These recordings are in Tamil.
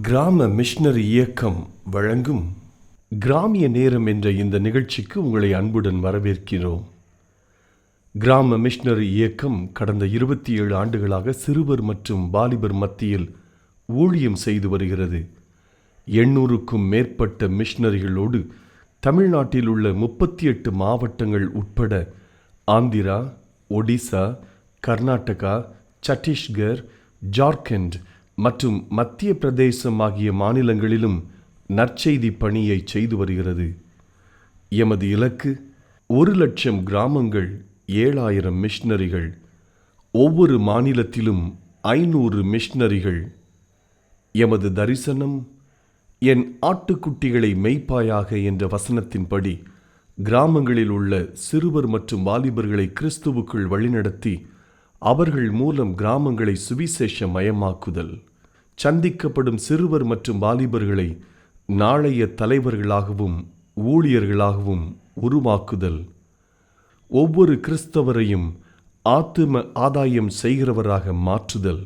கிராம மிஷனரி இயக்கம் வழங்கும் கிராமிய நேரம் என்ற இந்த நிகழ்ச்சிக்கு உங்களை அன்புடன் வரவேற்கிறோம். கிராம மிஷனரி இயக்கம் கடந்த 27 ஆண்டுகளாக சிறுவர் மற்றும் வாலிபர் மத்தியில் ஊழியம் செய்து வருகிறது. 800க்கும் மேற்பட்ட மிஷனரிகளோடு தமிழ்நாட்டில் உள்ள 38 மாவட்டங்கள் உட்பட ஆந்திரா, ஒடிசா, கர்நாடகா, சத்தீஸ்கர், ஜார்க்கண்ட் மற்றும் மத்திய பிரதேசம் ஆகிய மாநிலங்களிலும் நற்செய்தி பணியை செய்து வருகிறது. எமது இலக்கு 1,00,000 கிராமங்கள், 7,000 மிஷனரிகள், ஒவ்வொரு மாநிலத்திலும் 500 மிஷனரிகள். எமது தரிசனம் என் ஆட்டுக்குட்டிகளை மேய்ப்பாயாக என்ற வசனத்தின்படி கிராமங்களில் உள்ள சிறுவர் மற்றும் வாலிபர்களை கிறிஸ்துவுக்குள் வழிநடத்தி அவர்கள் மூலம் கிராமங்களை சுவிசேஷ மயமாக்குதல், சந்திக்கப்படும் சிறுவர் மற்றும் வாலிபர்களை நாளைய தலைவர்களாகவும் ஊழியர்களாகவும் உருவாக்குதல், ஒவ்வொரு கிறிஸ்தவரையும் ஆத்தும ஆதாயம் செய்கிறவராக மாற்றுதல்.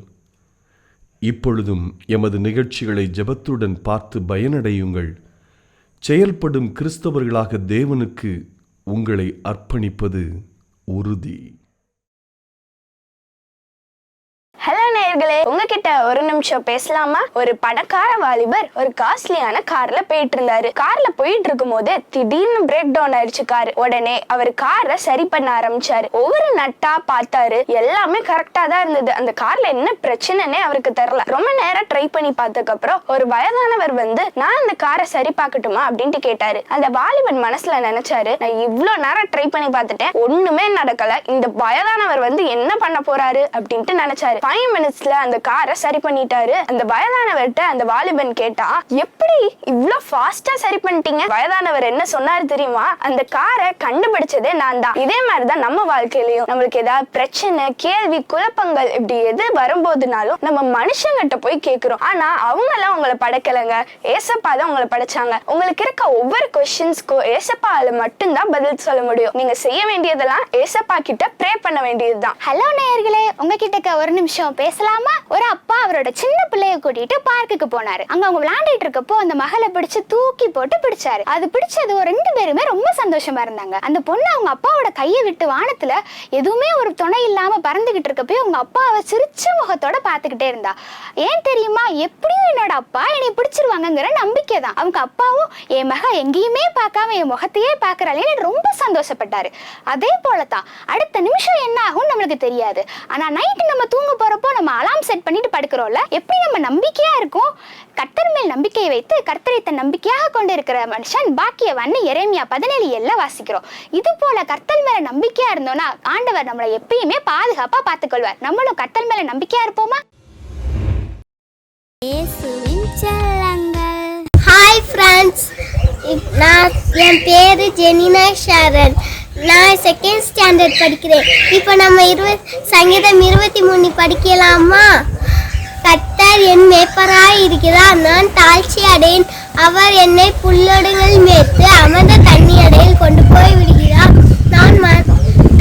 இப்பொழுதும் எமது நிகழ்ச்சிகளை ஜெபத்துடன் பார்த்து பயனடையுங்கள். செயல்படும் கிறிஸ்தவர்களாக தேவனுக்கு உங்களை அர்ப்பணிப்பது உறுதி. ஹலோ நேயர்களே, உங்ககிட்ட ஒரு நிமிஷம் பேசலாமா? ஒரு பணக்கார வாலிபர் ஒரு காஸ்ட்லியான கார்ல போயிட்டு இருந்தாரு. கார்ல போயிட்டு இருக்கும் போது திடீர்னு பிரேக் டவுன் ஆயிடுச்சு கார். உடனே அவர் காரை சரி பண்ண ஆரம்பிச்சாரு. ஒவ்வொரு நட்டா பார்த்தாரு, எல்லாமே கரெக்டா தான் இருந்தது. அந்த கார்ல என்ன பிரச்சனைன்னே அவருக்கு தெரியல. ரொம்ப நேரம் ட்ரை பண்ணி பார்த்ததுக்கு அப்புறம் ஒரு வயதானவர் வந்து, நான் அந்த காரை சரி பார்க்கட்டுமா அப்படின்ட்டு கேட்டாரு. அந்த வாலிபன் மனசுல நினைச்சாரு, நான் இவ்வளவு நேரம் ட்ரை பண்ணி பார்த்துட்டேன், ஒண்ணுமே நடக்கல, இந்த வயதானவர் வந்து என்ன பண்ண போறாரு அப்படின்ட்டு நினைச்சாரு. 5 மினிட்ஸ்ல அந்த காரை சரி பண்ணிட்டாரு. அந்த வயதானவர்கிட்ட அந்த வாலிபன் கேட்டா, எப்படி இவ்வளவு ஃபாஸ்டா சரி பண்ணிட்டீங்க? வயதானவர் என்ன சொன்னாரு தெரியுமா? அந்த காரை கண்டுபிடிச்சதே நான் தான். இதே மாதிரிதான் நம்ம வாழ்க்கையிலயும் நம்மளுக்கு ஏதாவது பிரச்சனை, கேள்வி, குழப்பங்கள் இப்படி எது வரும்போதுனாலும் நம்ம மனுஷங்கிட்ட போய் கேட்கிறோம். ஆனா அவங்க எல்லாம் உங்களை படைக்கலங்க, ஏசப்பா தான் உங்களை படைச்சாங்க. உங்களுக்கு இருக்க ஒவ்வொரு கொஸ்டின்ஸ்க்கும் ஏசப்பால மட்டும்தான் பதில் சொல்ல முடியும். நீங்க செய்ய வேண்டியதெல்லாம் ஏசப்பா கிட்ட ப்ரே பண்ண வேண்டியதுதான். ஹலோ நேயர்களே, உங்ககிட்ட ஒரு நிமிஷம் பேசலாமா? ஒரு அப்பா அவரோட சின்ன பிள்ளைய கூட்டிட்டு பார்க்குக்கு போனாரு. அங்க அவங்க விளையாண்டுட்டு இருக்கப்போ அந்த மகளை பிடிச்சு தூக்கி போட்டு பிடிச்சாரு. அது பிடிச்சது 2 பேருமே ரொம்ப சந்தோஷமா இருந்தாங்க. அந்த பொண்ணு அவங்க அப்பாவோட கையை விட்டு வானத்துல எதுவுமே ஒரு துணை இல்லாம பறந்துகிட்டு இருக்கப்போ அவங்க அப்பாவை சிரிச்ச முகத்தோட பாத்துக்கிட்டே இருந்தா. ஏன் தெரியுமா? எப்படியும் என்னோட அப்பா என்னை பிடிச்சிருவாங்கிற நம்பிக்கை தான். அவங்க அப்பாவும் என் மக எங்கேயுமே பார்க்காம என் முகத்தையே பாக்குறாளேன்னு ரொம்ப சந்தோஷப்பட்டாரு. அதே போலதான் அடுத்த நிமிஷம் என்ன ஆகும் நம்மளுக்கு தெரியாது. ஆனா நைட்டு நம்ம தூங்க போறப்போ நம்ம அலாம் செட் பண்ணிட்டு படுக்கிறோம்ல, எப்படி நம்ம நம்பிக்கையா இருக்கும்? கர்த்தர் மேல் நம்பிக்கையை வைத்து கர்த்தரை தன் நம்பிக்கையாக கொண்டு இருக்கிற மனுஷன் பாக்கியவான் எரேமியா 17:7 வாசிக்கிறோம். இது போல கர்த்தர் மேல நம்பிக்கையா இருந்தோம்னா ஆண்டவர் நம்மளை எப்பயுமே பாதுகாப்பா பார்த்துக்கொள்வார். நம்மளும் கர்த்தர் மேல நம்பிக்கையா இருப்போமா? ஹாய் ஃப்ரெண்ட்ஸ், என் பேரு ஜெனினா ஷாரன். நான் 2nd ஸ்டாண்டர்ட் படிக்கிறேன். இப்போ நம்ம சங்கீதம் 23 படிக்கலாமா? கர்த்தர் என் மேய்ப்பராய் இருக்கிறார், நான் தாழ்ச்சி அடையேன். அவர் என்னை புல்லடுகள் மேய்த்து அமர்ந்த தண்ணி அடையில் கொண்டு போய் விடுகிறார்.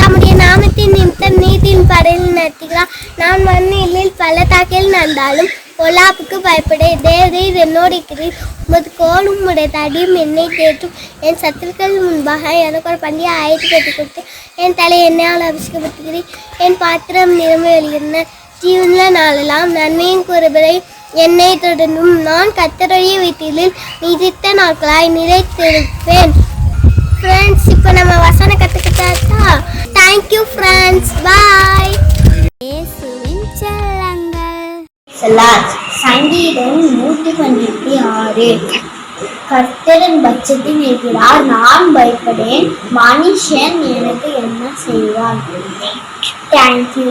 தம்முடைய நாமத்தின் நிமித்தம் நீதியின் படையில் நடத்துகிறார். நான் மண்ணில் பள்ளத்தாக்கில் நடந்தாலும் பொல்லாப்புக்கு பயப்படேன். தேவரீர் என்னோடு இருக்கிறீர், உமது கோலும் உம்முடைய தடியும் என்னை தேற்றும். என் சத்துருக்கள் முன்பாக எனக்கு ஒரு பண்டிகை ஆயத்து கட்டி கொடுத்து என் தலை எண்ணெயால் அபிஷேகப்படுத்துகிறேன். என் பாத்திரம் நிரம்பி வழிகிறன. ஜீவனுள்ள நாளெல்லாம் நன்மையும் குறைபதை என்னை தொடரும். நான் கர்த்தருடைய வீட்டில் நீடித்த நாட்களாய் நிலைத்திருப்பேன். ஃப்ரெண்ட்ஸ், இப்போ நம்ம வசனம் கற்றுக்கிட்டாச்சா? தேங்க்யூ ஃப்ரெண்ட்ஸ், பாய். சங்கீதம் 116. கர்த்தரின் பட்சத்தில் இருக்கிறார், நான் பயப்படேன். மனுஷன் எனக்கு என்ன செய்வான்? தேங்க்யூ.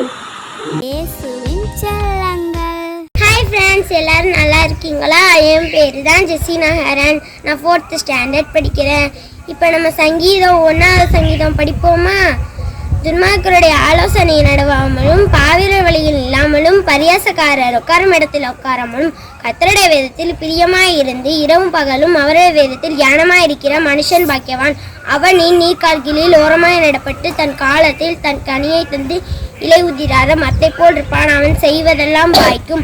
ஹாய் ஃப்ரெண்ட்ஸ், எல்லாரும் நல்லா இருக்கீங்களா? என் பேர் தான் ஜெசினா ஹரன். நான் 4th ஸ்டாண்டர்ட் படிக்கிறேன். இப்போ நம்ம சங்கீதம் 1வது சங்கீதம் படிப்போமா? துன்மார்க்கருடைய ஆலோசனை நடவாமலும் பாவிரர் வழியில் இல்லாமலும் பரியாசக்காரர் உட்காரும் இடத்தில் உட்காராமலும் கர்த்தருடைய வேதத்தில் பிரியமாயிருந்து இரவும் பகலும் அவருடைய வேதத்தில் தியானமாயிருக்கிற மனுஷன் பாக்கியவான். அவன் நீர்க்கால்களில் ஓரமாய் நடப்பட்டு தன் காலத்தில் தன் கனியை தந்து இலை உதிராத மத்தை போல் இருப்பான். அவன் செய்வதெல்லாம் வாய்க்கும்.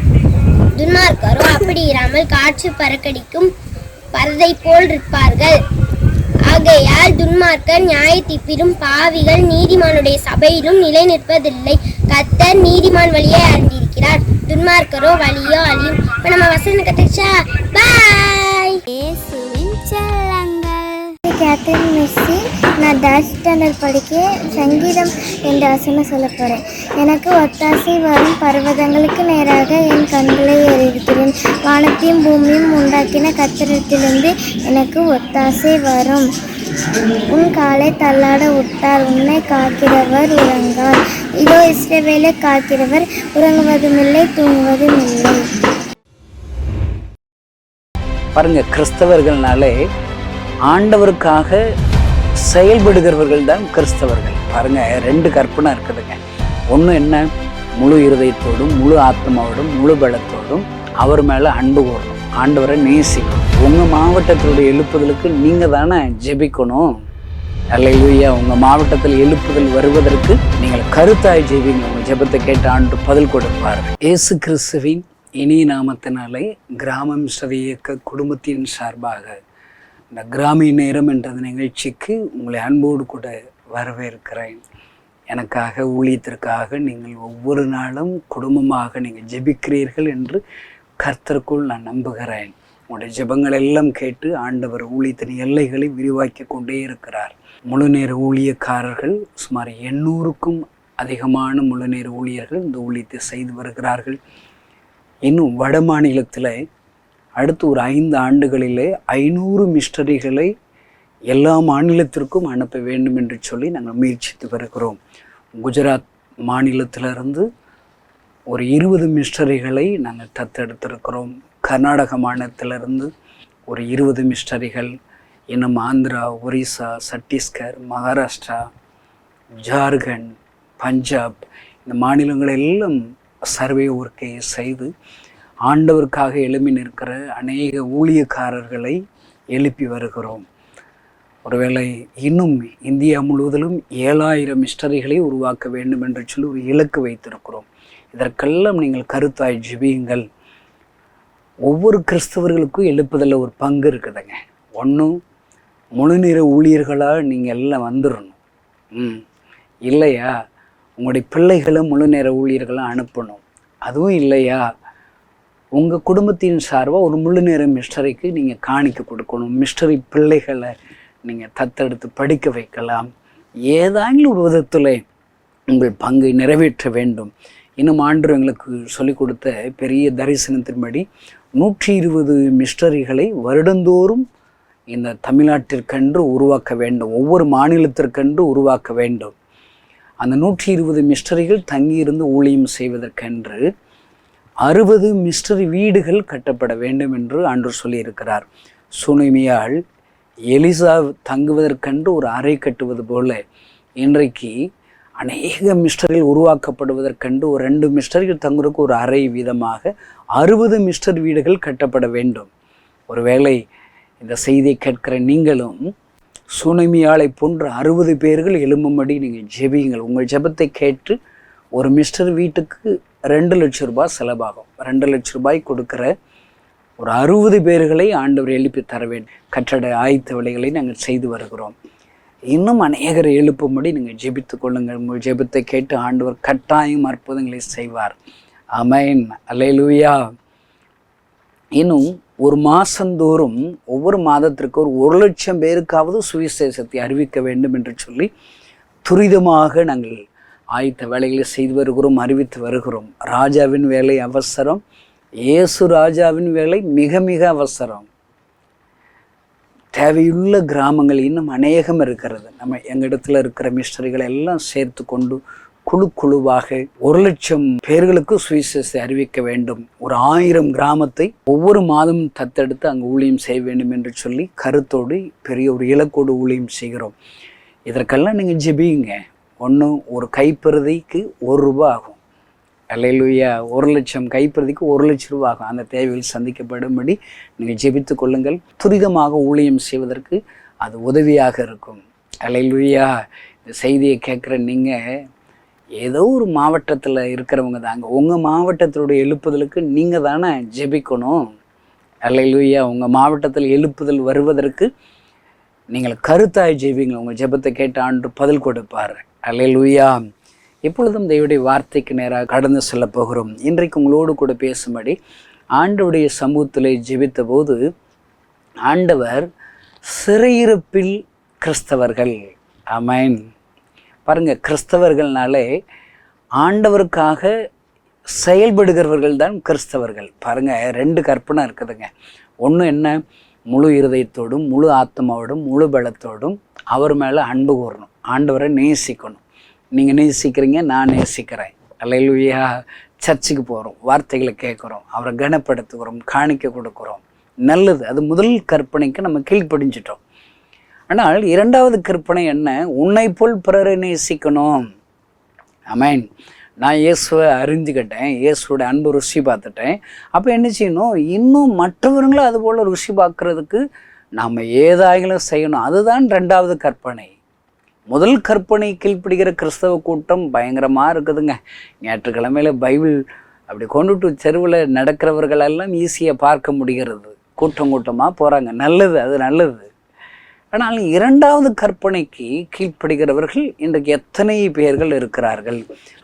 துன்மார்க்கரோ அப்படி இராமல் காற்று பறக்கடிக்கும் பறதை போல் இருப்பார்கள். ஆகையால் துன்மார்க்கர் நியாய தீர்ப்பிலும் பாவிகள் நீதிமானுடைய சபையிலும் நிலை நிற்பதில்லை. கர்த்தர் நீதிமான் வழியை அறிந்திருக்கிறார், துன்மார்க்கரோ வழியோ அழியும். இப்ப நம்ம வசனம் கத்துச்சா? பாய். இயேசுவின் செல்லங்கள். கேத்தரின் மிஸ்ஸி, நான் 3rd ஸ்டாண்டர்ட் படிக்க சங்கீதம் என்ற வசனம் சொல்ல போகிறேன். எனக்கு ஒத்தாசை வரும் பர்வதங்களுக்கு நேராக என் கண்களை ஏறியிருக்கிறேன். வானத்தையும் பூமியும் உண்டாக்கின கர்த்தரிடத்திலிருந்து எனக்கு ஒத்தாசை வரும். உன் காலை தள்ளாட விட்டார், உன்னை காக்கிறவர் உறங்கார். இதோ இஸ்ரவேலை காக்கிறவர் உறங்குவதுமில்லை தூங்குவதுமில்லை. பாருங்க, கிறிஸ்தவர்கள்னாலே ஆண்டவருக்காக செயல்படுகிறவர்கள் தான் கிறிஸ்தவர்கள். பாருங்க, 2 கற்பனை இருக்குதுங்க. ஒன்று என்ன, முழு இருதயத்தோடும் முழு ஆத்மாவோடும் முழு பலத்தோடும் அவர் மேலே அன்பு கூறணும், ஆண்டவரை நேசிக்கணும். உங்கள் மாவட்டத்தினுடைய எழுப்புதலுக்கு நீங்கள் தானே ஜெபிக்கணும். அல்லேலூயா. உங்கள் மாவட்டத்தில் எழுப்புதல் வருவதற்கு நீங்கள் கருத்தாய் ஜெபிங்க. உங்கள் ஜெபத்தை கேட்டு ஆண்டு பதில் கொடுப்பார். இயேசு கிறிஸ்துவின் இனிய நாமத்தினாலே கிராம மிஷனரி இயக்க குடும்பத்தின் சார்பாக இந்த கிராமிய நேரம் என்ற நிகழ்ச்சிக்கு உங்களை அன்போடு கூட வரவேற்கிறேன். எனக்காக ஊழியத்திற்காக நீங்கள் ஒவ்வொரு நாளும் குடும்பமாக நீங்கள் ஜெபிக்கிறீர்கள் என்று கர்த்தருக்குள் நான் நம்புகிறேன். உங்களுடைய ஜெபங்கள் எல்லாம் கேட்டு ஆண்டவர் ஊழியத்தின் எல்லைகளை விரிவாக்கி கொண்டே இருக்கிறார். முழுநேர ஊழியக்காரர்கள் சுமார் 800க்கும் அதிகமான முழுநேர ஊழியர்கள் இந்த ஊழியத்தை செய்து வருகிறார்கள். இன்னும் வட மாநிலத்தில் அடுத்து ஒரு 5 ஆண்டுகளிலே 500 மிஷனரிகளை எல்லா மாநிலத்திற்கும் அனுப்ப வேண்டும் என்று சொல்லி நாங்கள் முயற்சித்து வருகிறோம். குஜராத் மாநிலத்திலிருந்து ஒரு 20 மிஷனரிகளை நாங்கள் தத்தெடுத்திருக்கிறோம். கர்நாடக மாநிலத்திலிருந்து ஒரு 20 மிஷனரிகள், இன்னும் ஆந்திரா, ஒரிசா, சத்தீஸ்கர், மகாராஷ்டிரா, ஜார்க்கண்ட், பஞ்சாப் இந்த மாநிலங்களெல்லாம் சர்வே ஒர்க்கை செய்து ஆண்டவருக்காக எழுப்பி நிற்கிற அநேக ஊழியக்காரர்களை எழுப்பி வருகிறோம். ஒருவேளை இன்னும் இந்தியா முழுவதிலும் 7000 மிஷனரிகளை உருவாக்க வேண்டும் என்று சொல்லி ஒரு இலக்கு வைத்திருக்கிறோம். இதற்கெல்லாம் நீங்கள் கருத்தாய் ஜெபியுங்கள். ஒவ்வொரு கிறிஸ்தவர்களுக்கும் எழுப்புதலில் ஒரு பங்கு இருக்குதுங்க. ஒன்றும் முழுநேர ஊழியர்களாக நீங்கள் எல்லாம் வந்துடணும். இல்லையா, உங்களுடைய பிள்ளைகளை முழுநேர ஊழியர்களாக அனுப்பணும். அதுவும் இல்லையா, உங்கள் குடும்பத்தின் சார்பாக ஒரு முழுநேர மிஷனரிக்கு நீங்கள் காணிக்க கொடுக்கணும். மிஷனரி பிள்ளைகளை நீங்கள் தத்தெடுத்து படிக்க வைக்கலாம். ஏதாங்கிலும் ஒரு விதத்தில் உங்கள் பங்கை நிறைவேற்ற வேண்டும். இன்னும் ஆண்டு எங்களுக்கு சொல்லிக் கொடுத்த பெரிய தரிசனத்தின்படி 120 மிஷனரிகளை வருடந்தோறும் இந்த தமிழ்நாட்டிற்கென்று உருவாக்க வேண்டும், ஒவ்வொரு மாநிலத்திற்கென்று உருவாக்க வேண்டும். அந்த 120 மிஷனரிகள் தங்கியிருந்து ஊழியம் செய்வதற்கென்று 60 மிஷனரி வீடுகள் கட்டப்பட வேண்டும் என்று ஆண்டவர் சொல்லியிருக்கிறார். சுனேமியால் எலிசா தங்குவதற்கென்று ஒரு அறை கட்டுவது போல இன்றைக்கு அநேக மிஷனரிகள் உருவாக்கப்படுவதற்கென்று ஒரு 2 மிஷனரிகள் தங்குவதற்கு ஒரு அறை வீதமாக 60 மிஷனரி வீடுகள் கட்டப்பட வேண்டும். ஒருவேளை இந்த செய்தியை கேட்கிற நீங்களும் சுனேமியாளை போன்ற 60 பேர்கள் எழும்பும்படி நீங்கள் ஜெபியுங்கள். உங்கள் ஜெபத்தை கேட்டு ஒரு மிஸ்டர் வீட்டுக்கு 2 லட்சம் ரூபாய் செலவாகும். 2 லட்சம் ரூபாய் கொடுக்குற ஒரு 60 பேர்களை ஆண்டவர் எழுப்பி தர வேண்டும். கட்டட ஆயத்த வேலைகளை நாங்கள் செய்து வருகிறோம். இன்னும் அநேகரை எழுப்பும்படி நீங்கள் ஜெபித்து கொள்ளுங்கள். உங்கள் ஜெபத்தை கேட்டு ஆண்டவர் கட்டாயம் அற்புதங்களை செய்வார். ஆமென். அல்லேலூயா. இன்னும் ஒரு மாதந்தோறும் ஒவ்வொரு மாதத்திற்கு ஒரு 1 லட்சம் பேருக்காவது சுவிசேஷத்தை அறிவிக்க வேண்டும் என்று சொல்லி துரிதமாக நாங்கள் ஆயத்த வேலைகளை செய்து வருகிறோம், அறிவித்து வருகிறோம். ராஜாவின் வேலை அவசரம், இயேசு ராஜாவின் வேலை மிக மிக அவசரம். தேவையுள்ள கிராமங்கள் இன்னும் அநேகம் இருக்கிறது. நம்ம எங்களிடத்தில் இருக்கிற மிஷனரிகளை எல்லாம் சேர்த்து கொண்டு குழுவாக 1 லட்சம் பேர்களுக்கு சுவிசேஷத்தை அறிவிக்க வேண்டும். ஒரு 1000 கிராமத்தை ஒவ்வொரு மாதமும் தத்தெடுத்து அங்கு ஊழியம் செய்ய வேண்டும் என்று சொல்லி கருத்தோடு பெரிய ஒரு இலக்கோடு ஊழியம் செய்கிறோம். இதற்கெல்லாம் நீங்கள் ஜெபியுங்க. ஒரு கைப்பிரதிக்கு 1 ரூபா ஆகும். அல்லேலூயா. 1 லட்சம் கைப்பிரதிக்கு 1 லட்சம் ரூபா ஆகும். அந்த தேவைகள் சந்திக்கப்படும்படி நீங்கள் ஜெபித்து கொள்ளுங்கள். துரிதமாக ஊழியம் செய்வதற்கு அது உதவியாக இருக்கும். அல்லேலூயா. இந்த செய்தியை கேட்குற நீங்கள் ஏதோ ஒரு மாவட்டத்தில் இருக்கிறவங்க தாங்க. உங்கள் மாவட்டத்தினுடைய எழுப்புதலுக்கு நீங்கள் தானே ஜெபிக்கணும். அல்லேலூயா. உங்கள் மாவட்டத்தில் எழுப்புதல் வருவதற்கு நீங்கள் கருத்தாய் ஜெபிங்க. உங்கள் ஜெபத்தை கேட்ட ஆண்டு பதில் கொடுப்பார். அல்லேலூயா. எப்பொழுதும் தேவனுடைய வார்த்தைக்கு நேராக கடந்து செல்ல போகிறோம். இன்றைக்கு உங்களோடு கூட பேசும்படி ஆண்டவருடைய சமூகத்தில் ஜெபித்த போது ஆண்டவர் சிறையிருப்பில் கிறிஸ்தவர்கள். ஆமென். பாருங்கள், கிறிஸ்தவர்கள்னாலே ஆண்டவருக்காக செயல்படுகிறவர்கள் தான் கிறிஸ்தவர்கள். பாருங்கள், 2 கற்பனை இருக்குதுங்க. ஒன்று என்ன, முழு இருதயத்தோடும் முழு ஆத்மாவோடும் முழு பலத்தோடும் அவர் மேலே அன்பு கூறணும், ஆண்டவரை நேசிக்கணும். நீங்கள் நேசிக்கிறீங்க, நான் நேசிக்கிறேன். அல்லேலூயா. சர்ச்சுக்கு போகிறோம், வார்த்தைகளை கேட்குறோம், அவரை கனப்படுத்துகிறோம், காணிக்க கொடுக்குறோம், நல்லது. அது முதல் கற்பனைக்கு நம்ம கீழ்ப்படிஞ்சிட்டோம். ஆனால் 2வது கற்பனை என்ன, உன்னை போல் பிறரை நேசிக்கணும். ஆமென். நான் இயேசுவை அறிஞ்சுக்கிட்டேன், இயேசுவோட அன்பு ருசி பார்த்துட்டேன். அப்போ என்ன செய்யணும், இன்னும் மற்றவர்களும் அதுபோல் ருசி பார்க்குறதுக்கு நாம் ஏதாயிலும் செய்யணும். அதுதான் 2வது கற்பனை. முதல் கற்பனை கீழ்ப்பிடிக்கிற கிறிஸ்தவ கூட்டம் பயங்கரமாக இருக்குதுங்க. ஞாயிற்றுக்கிழமையில் பைபிள் அப்படி கொண்டுட்டு தெருவில் நடக்கிறவர்களெல்லாம் ஈஸியாக பார்க்க முடிகிறது. கூட்டம் கூட்டமாக போகிறாங்க, நல்லது, அது நல்லது. ஆனால் 2வது கற்பனைக்கு கீழ்ப்படுகிறவர்கள் இன்றைக்கு எத்தனை பேர்கள் இருக்கிறார்கள்.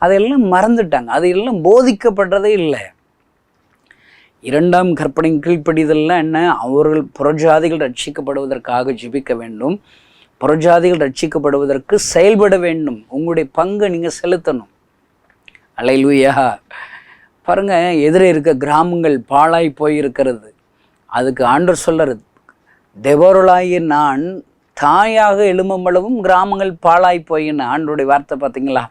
அதையெல்லாம் மறந்துட்டாங்க, அதையெல்லாம் போதிக்கப்படுறதே இல்லை. 2ஆம் கற்பனை கீழ்ப்படிதல்லாம் என்ன, அவர்கள் புறஜாதிகள் ரட்சிக்கப்படுவதற்காக ஜெபிக்க வேண்டும், புறஜாதிகள் ரட்சிக்கப்படுவதற்கு செயல்பட வேண்டும், உங்களுடைய பங்கை நீங்கள் செலுத்தணும். அல்லேலூயா. பாருங்கள், எதிரே இருக்க கிராமங்கள் பாழாய் போயிருக்கிறது. அதுக்கு ஆண்டவர் சொல்லுறது, தெபோரளாகிய நான் தாயாக எழும்பளவும் கிராமங்கள் பாழாய் போயின்னு. ஆண்டோடைய வார்த்தை பார்த்தீங்களா?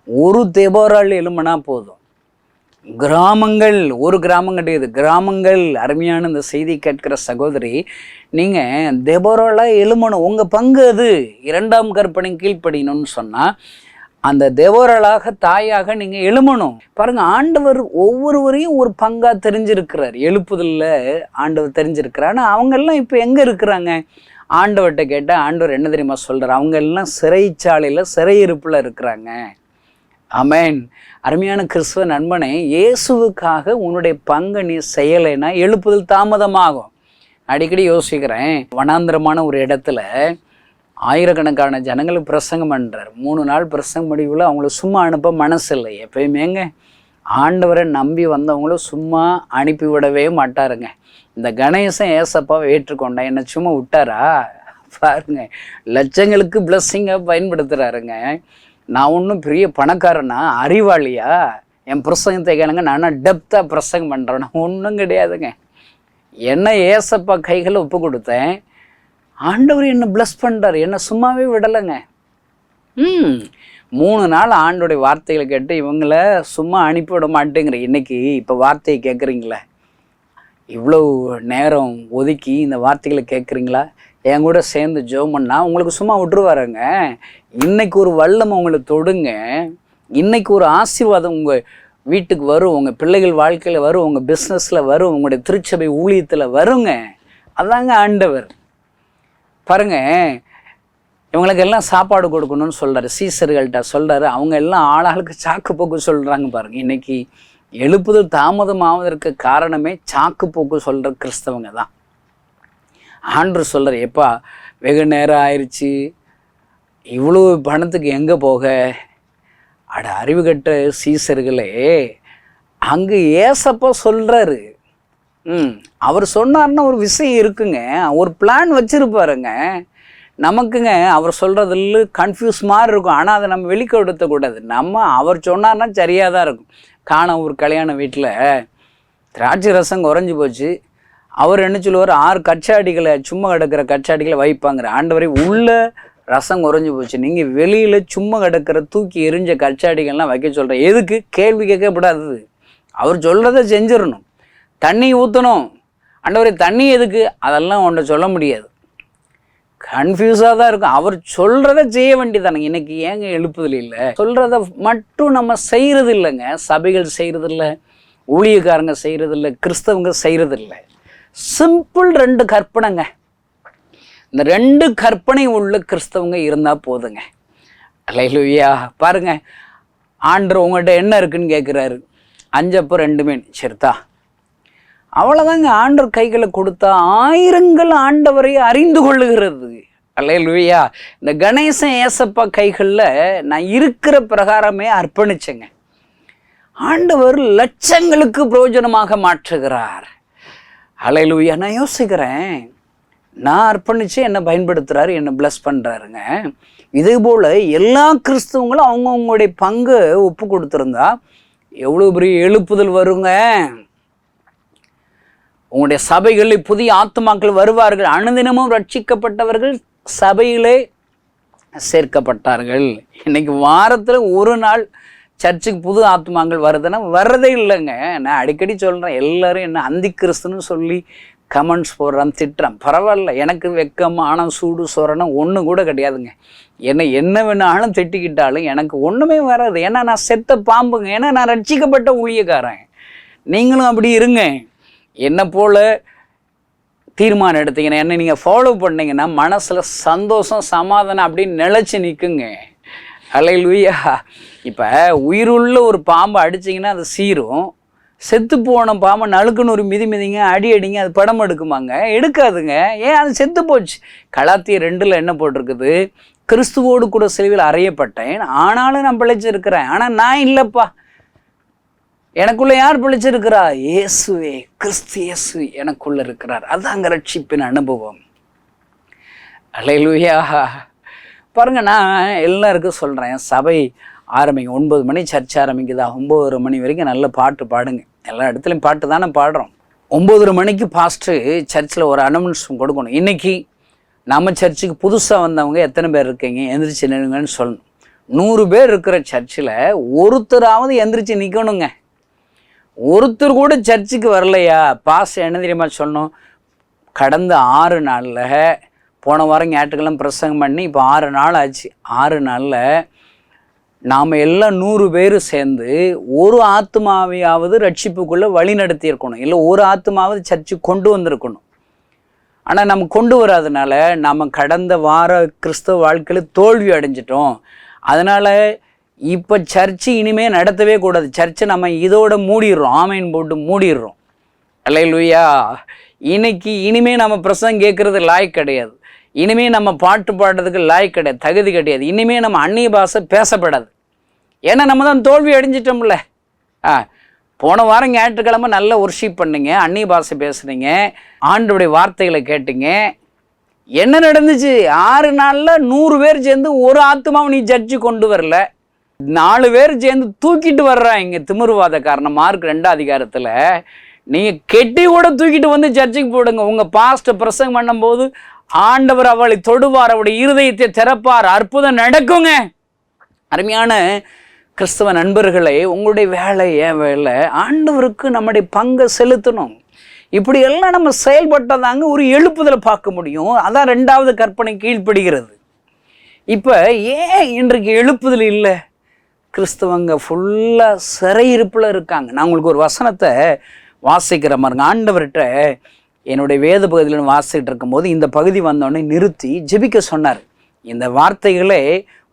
ஒரு தெபோரால் எழும்பினா போதும், கிராமங்கள், ஒரு கிராமம் கிடையாது, கிராமங்கள். அருமையான இந்த செய்தி கேட்கிற சகோதரி, நீங்கள் தெபோராலாக எழும்பணும், உங்கள் பங்கு அது. 2ஆம் கற்பனை கீழ்ப்படியணும்னு சொன்னால் அந்த தெபோராலாக தாயாக நீங்கள் எழும்பணும். பாருங்கள், ஆண்டவர் ஒவ்வொருவரையும் ஒரு பங்காக தெரிஞ்சிருக்கிறார். எழுப்புதலில் ஆண்டவர் தெரிஞ்சிருக்கிறார். ஆனால் அவங்கெல்லாம் இப்போ எங்கே இருக்கிறாங்க? ஆண்டவர்கிட்ட கேட்டால் ஆண்டவர் என்ன தெரியுமா சொல்கிறார், அவங்க எல்லாம் சிறைச்சாலையில் சிறையிருப்பில் இருக்கிறாங்க. ஆமென். அருமையான கிறிஸ்துவ நண்பனே, இயேசுவுக்காக உன்னுடைய பங்கை நீ செய்யலைன்னா எழுப்புதல் தாமதமாகும். அடிக்கடி யோசிக்கிறேன், வனாந்திரமான ஒரு இடத்துல ஆயிரக்கணக்கான ஜனங்களுக்கு பிரசங்கம் பண்ணுறார். 3 நாள் பிரசங்கம் முடிவில் அவங்கள சும்மா அனுப்ப மனசு இல்லை. எப்பயுமேங்க ஆண்டவரை நம்பி வந்தவங்களும் சும்மா அனுப்பிவிடவே மாட்டாருங்க. இந்த கணேசன் ஏசப்பாவை ஏற்றுக்கொண்டேன், என்னை சும்மா விட்டாரா? பாருங்க, லட்சங்களுக்கு பிளஸ்ஸிங்காக பயன்படுத்துகிறாருங்க. நான் ஒன்றும் பெரிய பணக்காரனா, அறிவாளியா? என் பிரசங்கத்தை கேளுங்க, நான் டெப்த்தாக பிரசங்கம் பண்ணுறேன். ஒன்றும் கிடையாதுங்க. என்ன ஏசப்பா கைகளை ஒப்பு கொடுத்தேன், ஆண்டவர் என்னை பிளஸ் பண்ணுறார், என்னை சும்மாவே விடலைங்க. 3 நாள் ஆண்டோடைய வார்த்தைகளை கேட்டு இவங்கள சும்மா அனுப்பிவிட மாட்டேங்கிற. இன்றைக்கி இப்போ வார்த்தையை கேட்குறீங்களா? இவ்வளோ நேரம் ஒதுக்கி இந்த வார்த்தைகளை கேட்குறீங்களா? என் கூட சேர்ந்து ஜெபம் பண்ணால் உங்களுக்கு சும்மா விட்டுருவாருங்க. இன்றைக்கி ஒரு வல்லம் உங்களை தொடுங்க. இன்றைக்கி ஒரு ஆசீர்வாதம் உங்கள் வீட்டுக்கு வரும், உங்கள் பிள்ளைகள் வாழ்க்கையில் வரும், உங்கள் பிஸ்னஸில் வரும், உங்களுடைய திருச்சபை ஊழியத்தில் வருங்க. அதாங்க ஆண்டவர். பாருங்கள், இவங்களுக்கு எல்லாம் சாப்பாடு கொடுக்கணும்னு சொல்கிறாரு, சீசர்கள்ட்ட சொல்கிறாரு. அவங்க எல்லாம் ஆளாளுக்கு சாக்கு போக்கு சொல்கிறாங்க. பாருங்கள், இன்றைக்கி எழுப்புதல் தாமதமாவதற்கு காரணமே சாக்கு போக்கு சொல்கிற கிறிஸ்தவங்க தான். ஆண்டவர் சொல்கிறார், எப்பா வெகு நேரம் ஆயிடுச்சு, இவ்வளோ பணத்துக்கு எங்கே போக? அட அறிவுகட்ட சீசர்களே, அங்கே ஏசப்பா சொல்கிறாரு. அவர் சொன்னார்னா ஒரு விஷயம் இருக்குங்க, ஒரு பிளான் வச்சுருப்பாருங்க. நமக்குங்க அவர் சொல்கிறதில்ல கன்ஃபியூஸ் மாதிரி இருக்கும். ஆனால் அதை நம்ம வெளிக்கொடுத்தக்கூடாது. அவர் சொன்னார்னா சரியாக தான் இருக்கும். ஒரு கல்யாண வீட்டில் திராட்சை ரசம் குறைஞ்சி போச்சு. அவர் என்ன சொல்லுவார், 6 கச்சாடிகளை, சும்மா கிடக்கிற கச்சாடிகளை வைப்பாங்கிற. ஆண்டவரை உள்ள ரசம் குறைஞ்சி போச்சு, நீங்கள் வெளியில் சும்மா கிடக்கிற தூக்கி எரிஞ்ச கச்சாடிகள்லாம் வைக்க சொல்கிறேன். எதுக்கு? கேள்வி கேட்கக்கூடாது. அவர் சொல்கிறத செஞ்சிடணும். தண்ணி ஊற்றணும். ஆண்டவரே தண்ணி எதுக்கு? அதெல்லாம் ஒன்றை சொல்ல முடியாது. கன்ஃபியூஸாக தான் இருக்கும். அவர் சொல்கிறத செய்ய வேண்டியதானுங்க. இன்றைக்கி ஏங்க எழுப்புதல் இல்லை? சொல்கிறத மட்டும் நம்ம செய்கிறது இல்லைங்க. சபைகள் செய்கிறதில்ல, ஊழியக்காரங்க செய்கிறதில்ல, கிறிஸ்தவங்க செய்கிறதில்ல. சிம்பிள் 2 கற்பனைங்க. இந்த 2 கற்பனை உள்ள கிறிஸ்தவங்க இருந்தால் போதுங்க. அல்லேலூயா. பாருங்க, ஆண்டவர் உங்கள்கிட்ட என்ன இருக்குன்னு கேட்குறாரு. 5 அப்பம் 2 மீன். சரிதா, அவ்வளோதாங்க. ஆண்டவர் கைகளை கொடுத்தா ஆயிரங்கள் ஆண்டவரை அறிந்து கொள்ளுகிறது. அல்லேலூயா. இந்த கணேசன் ஏசப்பா கைகளில் நான் இருக்கிற பிரகாரமே அர்ப்பணிச்சேங்க. ஆண்டவர் லட்சங்களுக்கு பிரயோஜனமாக மாற்றுகிறார். அல்லேலூயா. நான் யோசிக்கிறேன், நான் அர்ப்பணித்து என்னை பயன்படுத்துகிறாரு, என்னை பிளஸ் பண்ணுறாருங்க. இதே போல் எல்லா கிறிஸ்தவங்களும் அவங்கவுங்களுடைய பங்கு ஒப்பு கொடுத்துருந்தா எவ்வளோ பெரிய எழுப்புதல் வருங்க. உங்களுடைய சபைகளில் புதிய ஆத்துமாக்கள் வருவார்கள். அனுதினமும் ரட்சிக்கப்பட்டவர்கள் சபையிலே சேர்க்கப்பட்டார்கள். இன்னைக்கு வாரத்தில் ஒரு நாள் சர்ச்சுக்கு புது ஆத்மாக்கள் வருதுன்னா வர்றதே இல்லைங்க. நான் அடிக்கடி சொல்கிறேன், எல்லாரும் என்ன அந்தி கிறிஸ்துன்னு சொல்லி கமெண்ட்ஸ் போடுறான், திட்டுறான். பரவாயில்ல, எனக்கு வெக்கம் ஆனம் சூடு சொரணம் ஒன்றும் கூட கிடையாதுங்க. என்ன வேணாலும் திட்டிக்கிட்டாலும் எனக்கு ஒன்றுமே வராது. ஏன்னா நான் செத்த பாம்புங்க. ஏன்னா நான் ரட்சிக்கப்பட்ட ஊழியக்காரன். நீங்களும் அப்படி இருங்க. என்னை போல் தீர்மானம் எடுத்தீங்கன்னா, என்ன நீங்கள் ஃபாலோ பண்ணிங்கன்னா மனசில் சந்தோஷம் சமாதானம் அப்படின்னு நிலச்சி நிற்குங்க. அல்லேலூயா. இப்போ உயிருள்ள ஒரு பாம்பை அடிச்சிங்கன்னா அது சீரும். செத்து போன பாம்பை நழுக்குன்னு ஒரு மிதிங்க அடிங்க, அது படம் எடுக்குமாங்க? எடுக்காதுங்க. ஏன்? அது செத்து போச்சு. கலாத்தியர் 2 என்ன போட்டிருக்குது? கிறிஸ்துவோடு கூட சிலுவையில் அறையப்பட்டேன், ஆனாலும் நான் பிழைச்சிருக்கிறேன். ஆனால் நான் இல்லைப்பா, எனக்குள்ள யார் பிழைச்சிருக்கிறா? இயேசுவே, கிறிஸ்து இயேசு எனக்குள்ள இருக்கிறார். அதுதாங்க ரட்சிப்பின் அனுபவம். அல்லேலூயா. பாருங்க, நான் எல்லாருக்கும் சொல்கிறேன், சபை ஆரம்பிங்க. 9 மணி சர்ச் ஆரம்பிக்குதா, 9:30 மணி வரைக்கும் நல்ல பாட்டு பாடுங்க. எல்லா இடத்துலையும் பாட்டு தானே பாடுறோம். 9:30 மணிக்கு பாஸ்டர் சர்ச்சில் ஒரு அனௌன்ஸ்மெண்ட் கொடுக்கணும். இன்றைக்கி நம்ம சர்ச்சுக்கு புதுசாக வந்தவங்க எத்தனை பேர் இருக்கீங்க, எந்திரிச்சு நின்னுங்கன்னு சொல்லணும். 100 பேர் இருக்கிற சர்ச்சில் ஒருத்தராவது எந்திரிச்சு நிற்கணுங்க. ஒருத்தர் கூட சர்ச்சுக்கு வரலையா? பாஸ்டர் என்ன தெரியுமா சொன்னோம்? கடந்த 6 நாளில், போன வாரம் ஞாயிற்றுக்கிழமை பிரசங்கம் பண்ணி இப்போ 6 நாள் ஆச்சு. 6 நாளில் நாம் எல்லாம் 100 பேர் சேர்ந்து ஒரு ஆத்மாவையாவது ரட்சிப்புக்குள்ளே வழி நடத்தியிருக்கணும். இல்லை ஒரு ஆத்மாவது சர்ச்சுக்கு கொண்டு வந்திருக்கணும். ஆனால் நம்ம கொண்டு வராதனால நம்ம கடந்த வார கிறிஸ்தவ வாழ்க்கையில் தோல்வி அடைஞ்சிட்டோம். அதனால் இப்போ சர்ச்சு இனிமேல் நடத்தவே கூடாது. சர்ச்சை நம்ம இதோட மூடிடுறோம், ஆமைன் போட்டு மூடிடுறோம். அல்லேலூயா. இனிமேல் நம்ம பிரசங்கம் கேட்குறது லாய்க்கு கிடையாது. இனிமேல் நம்ம பாட்டு பாடுறதுக்கு லாய்க்கு கிடையாது, தகுதி கிடையாது. இனிமேல் நம்ம அந்நிய பாஷை பேசப்படாது. ஏன்னா நம்ம தான் தோல்வி அடைஞ்சிட்டோம்ல. போன வாரம் ஞாயிற்றுக்கிழமை நல்ல ஒர்ஷிப் பண்ணிங்க, அந்நிய பாஷை பேசுனீங்க, ஆண்டவருடைய வார்த்தைகளை கேட்டீங்க. என்ன நடந்துச்சு? 6 நாளில் 100 பேர் சேர்ந்து ஒரு ஆத்மாவை நீ ஜட்ஜு கொண்டு வரல. 4 பேர் சேர்ந்து தூக்கிட்டு வர்றாங்க. திமிர்வாத காரணம் மார்க் 2 அதிகாரத்தில் நீங்கள் கெட்டி கூட தூக்கிட்டு வந்து சர்ச்சுக்கு போடுங்க. உங்கள் பாஸ்டர் பிரசங்கம் பண்ணும்போது ஆண்டவர் அவளை தொடுவார், அவருடைய இருதயத்தை திறப்பார், அற்புதம் நடக்குங்க. அருமையான கிறிஸ்தவ நண்பர்களே, உங்களுடைய வேலை ஏன் வேலை? ஆண்டவருக்கு நம்முடைய பங்கை செலுத்தணும். இப்படி எல்லாம் நம்ம செயல்பட்டதாங்க ஒரு எழுப்புதலை பார்க்க முடியும். அதான் 2வது கற்பனை கீழ்ப்படுகிறது. இப்போ ஏன் இன்றைக்கு எழுப்புதல் இல்லை? கிறிஸ்தவங்க ஃபுல்லாக சிறையிருப்பில் இருக்காங்க. நான் உங்களுக்கு ஒரு வசனத்தை வாசிக்கிற மாதிரிங்க. ஆண்டவர்கிட்ட என்னுடைய வேத பகுதியில் வாசிக்கிட்டு இருக்கும்போது இந்த பகுதி வந்தோடனே நிறுத்தி ஜெபிக்க சொன்னார். இந்த வார்த்தைகளே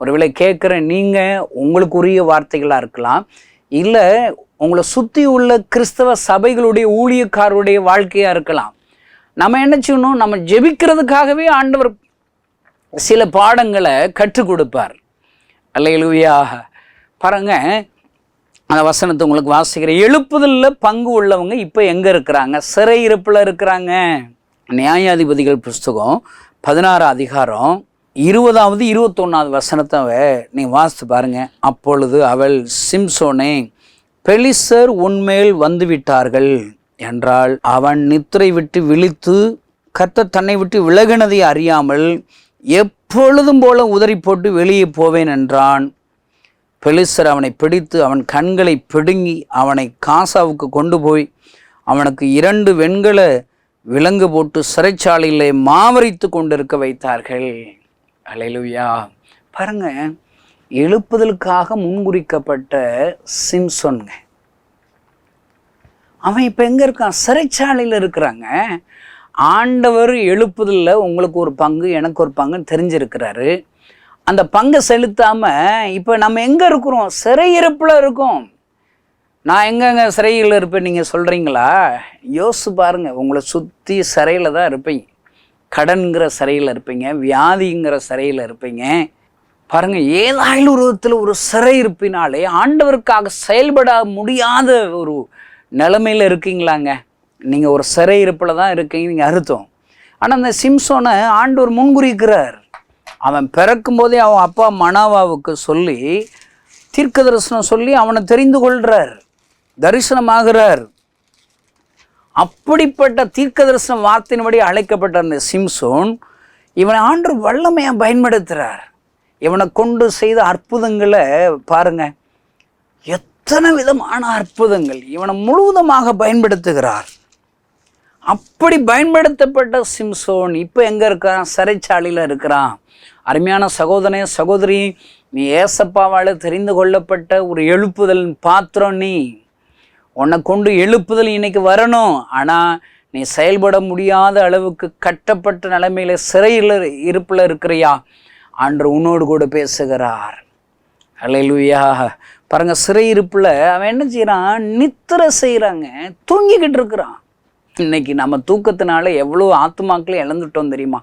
ஒருவேளை கேட்குற நீங்கள் உங்களுக்கு உரிய வார்த்தைகளாக இருக்கலாம், இல்லை உங்களை சுற்றி உள்ள கிறிஸ்தவ சபைகளுடைய ஊழியக்காரருடைய வாழ்க்கையாக இருக்கலாம். நம்ம என்ன செய்யணும்? நம்ம ஜெபிக்கிறதுக்காகவே ஆண்டவர் சில பாடங்களை கற்றுக் கொடுப்பார். அல்லேலூயா. பாருங்க, அந்த வசனத்தை உங்களுக்கு வாசிக்கிறேன். எழுப்புதலில் பங்கு உள்ளவங்க இப்போ எங்கே இருக்கிறாங்க? சிறையிருப்பில் இருக்கிறாங்க. நியாயாதிபதிகள் புஸ்தகம் 16 அதிகாரம் 20வது 21வது வசனத்தை நீங்கள் வாசித்து பாருங்க. அப்பொழுது அவள், சிம்சோனே, பெலிஸ்தர் உன்மேல் வந்து விட்டார்கள் என்றால் அவன் நித்திரை விட்டு விழித்து கர்த்தர் தன்னை விட்டு விலகினதை அறியாமல் எப்பொழுதும் போல உதறி போட்டு வெளியே போவேன் என்றான். பெலிஸ்தர் அவனை பிடித்து அவன் கண்களை பிடுங்கி அவனை காசாவுக்கு கொண்டு போய் அவனுக்கு 2 வெண்கல விலங்கு போட்டு சிறைச்சாலையிலே மாவரித்து கொண்டிருக்க வைத்தார்கள். அல்லேலூயா. பாருங்க, எழுப்புதலுக்காக முன்குறிக்கப்பட்ட சிம்சோன்ங்க, அவன் இப்போ எங்கே இருக்கான்? சிறைச்சாலையில் இருக்கிறாங்க. ஆண்டவர் எழுப்புதலில் உங்களுக்கு ஒரு பங்கு, எனக்கு ஒரு பங்குன்னு தெரிஞ்சிருக்கிறாரு. அந்த பங்கை செலுத்தாமல் இப்போ நம்ம எங்கே இருக்கிறோம்? சிறையிருப்பில் இருக்கோம். நான் எங்கெங்க சிறையில் இருப்பேன் நீங்கள் சொல்கிறீங்களா? யோசிச்சு பாருங்கள். உங்களை சுற்றி சிறையில் தான் இருப்பீங்க. கடன்கிற சிறையில் இருப்பீங்க, வியாதிங்கிற சிறையில் இருப்பீங்க. பாருங்கள், ஏதாயிலும் உருவத்தில் ஒரு சிறை இருப்பினாலே ஆண்டவருக்காக செயல்பட முடியாத ஒரு நிலைமையில் இருக்கீங்களாங்க. நீங்கள் ஒரு சிறை இருப்பில் தான் இருக்கீங்க நீங்கள் அர்த்தம். ஆனால் அந்த சிம்சோனை ஆண்டவர் முன்குறிக்கிறார். அவன் பிறக்கும் போதே அவன் அப்பா மனாவாவுக்கு சொல்லி தீர்க்க தரிசனம் சொல்லி அவனை தெரிந்து கொள்கிறார், தரிசனமாகிறார். அப்படிப்பட்ட தீர்க்க தரிசன வார்த்தையின்படி அழைக்கப்பட்ட அந்த சிம்சோன் இவனை ஆண்டவர் வல்லமையாக பயன்படுத்துகிறார். இவனை கொண்டு செய்த அற்புதங்களை பாருங்க, எத்தனை விதமான அற்புதங்கள் இவனை முழுவதுமாக பயன்படுத்துகிறார். அப்படி பயன்படுத்தப்பட்ட சிம்சோன் இப்போ எங்கே இருக்கிறான்? சிறைச்சாலையில் இருக்கிறான். அருமையான சகோதரனே சகோதரி, நீ ஏசப்பாவால் தெரிந்து கொள்ளப்பட்ட ஒரு எழுப்புதல் பாத்திரம். நீ உன்னை கொண்டு எழுப்புதல் இன்னைக்கு வரணும். ஆனால் நீ செயல்பட முடியாத அளவுக்கு கட்டப்பட்ட நிலைமையில சிறையில் இருப்பில் இருக்கிறியா? ஆண்டவர் உன்னோடு கூட பேசுகிறார். அல்லேலூயா. பாருங்க, சிறையிருப்பில் அவன் என்ன செய்கிறான்? நித்திரை செய்கிறாங்க, தூங்கிக்கிட்டு இருக்கிறான். இன்னைக்கு நம்ம தூக்கத்தினால எவ்வளோ ஆத்துமாக்களை இழந்துட்டோம் தெரியுமா?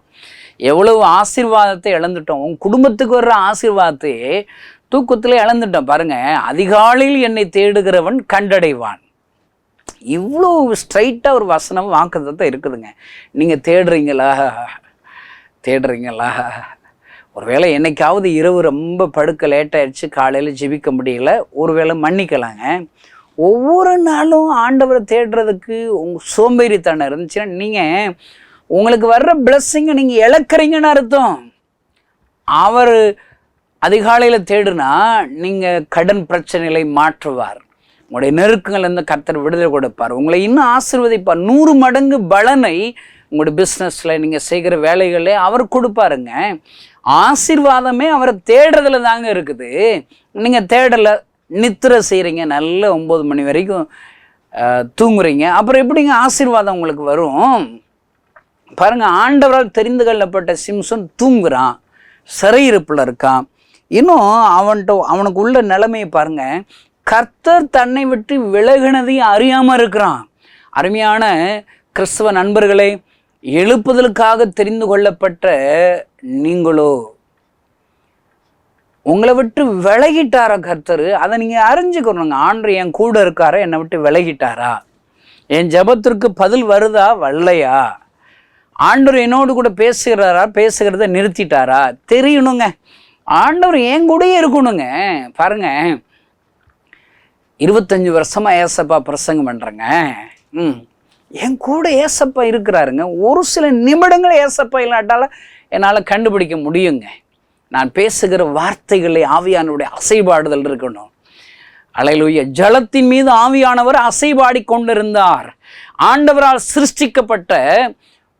எவ்வளவு ஆசீர்வாதத்தை இழந்துட்டோம். உன் குடும்பத்துக்கு வர்ற ஆசீர்வாதத்தை தூக்கத்தில் இழந்துட்டோம். பாருங்க, அதிகாலையில் என்னை தேடுகிறவன் கண்டடைவான். இவ்வளோ ஸ்ட்ரைட்டாக ஒரு வசனம் வாக்குத்தத்தம் இருக்குதுங்க. நீங்கள் தேடுறீங்களா? ஒருவேளை என்னைக்காவது இரவு ரொம்ப படுக்க லேட்டாகிடுச்சு, காலையில் ஜெபிக்க முடியல, ஒருவேளை மன்னிக்கலாங்க. ஒவ்வொரு நாளும் ஆண்டவரை தேடுறதுக்கு உங்கள் சோம்பேறித்தனம் இருந்துச்சுன்னா நீங்கள் உங்களுக்கு வர்ற பிளஸ்ஸிங்கை நீங்கள் இழக்கிறீங்கன்னு அர்த்தம். அவர் அதிகாலையில் தேடுனா நீங்கள் கடன் பிரச்சனைகளை மாற்றுவார். உங்களுடைய நெருக்கங்கள்லேருந்து கர்த்தர் விடுதலை கொடுப்பார். உங்களை இன்னும் ஆசீர்வதிப்பார். 100 மடங்கு பலனை உங்களுடைய பிஸ்னஸில் நீங்கள் செய்கிற வேலைகளே அவர் கொடுப்பாருங்க. ஆசீர்வாதமே அவரை தேடுறதுல தாங்க இருக்குது. நீங்கள் தேடலை, நித்திரை செய்கிறீங்க, நல்ல 9 மணி வரைக்கும் தூங்குறீங்க, அப்புறம் எப்படிங்க ஆசீர்வாதம் உங்களுக்கு வரும்? பாருங்கள், ஆண்டவரால் தெரிந்து கொள்ளப்பட்ட சிம்சோன் தூங்குறான், சிறையிருப்பில் இருக்கான். இன்னும் அவனுக்கு உள்ள நிலைமையை பாருங்க, கர்த்தர் தன்னை விட்டு விலகினதையும் அறியாமல் இருக்கிறான். அருமையான கிறிஸ்தவ நண்பர்களே, எழுப்புதலுக்காக தெரிந்து கொள்ளப்பட்ட நீங்களோ உங்களை விட்டு விலகிட்டாரா கர்த்தர்? அதை நீங்கள் அறிஞ்சுக்கணுங்க. ஆண்டவர் என் கூட இருக்காரா, என்னை விட்டு விலகிட்டாரா? என் ஜெபத்திற்கு பதில் வருதா வரலையா? ஆண்டவர் என்னோடு கூட பேசுகிறத நிறுத்திட்டாரா? தெரியணுங்க. ஆண்டவர் என் கூடயே இருக்கணுங்க. பாருங்க, 25 வருஷமா ஏசப்பா பிரசங்கம் பண்ணுறேங்க. என் கூட ஏசப்பா இருக்கிறாருங்க. ஒரு சில நிமிடங்கள் ஏசப்பா இல்லாட்டால என்னால் கண்டுபிடிக்க முடியுங்க. நான் பேசுகிற வார்த்தைகளை ஆவியானவருடைய அசைபாடுதல் இருக்கணும். அல்லேலூயா. ஜலத்தின் மீது ஆவியானவர் அசைபாடி கொண்டிருந்தார். ஆண்டவரால் சிருஷ்டிக்கப்பட்ட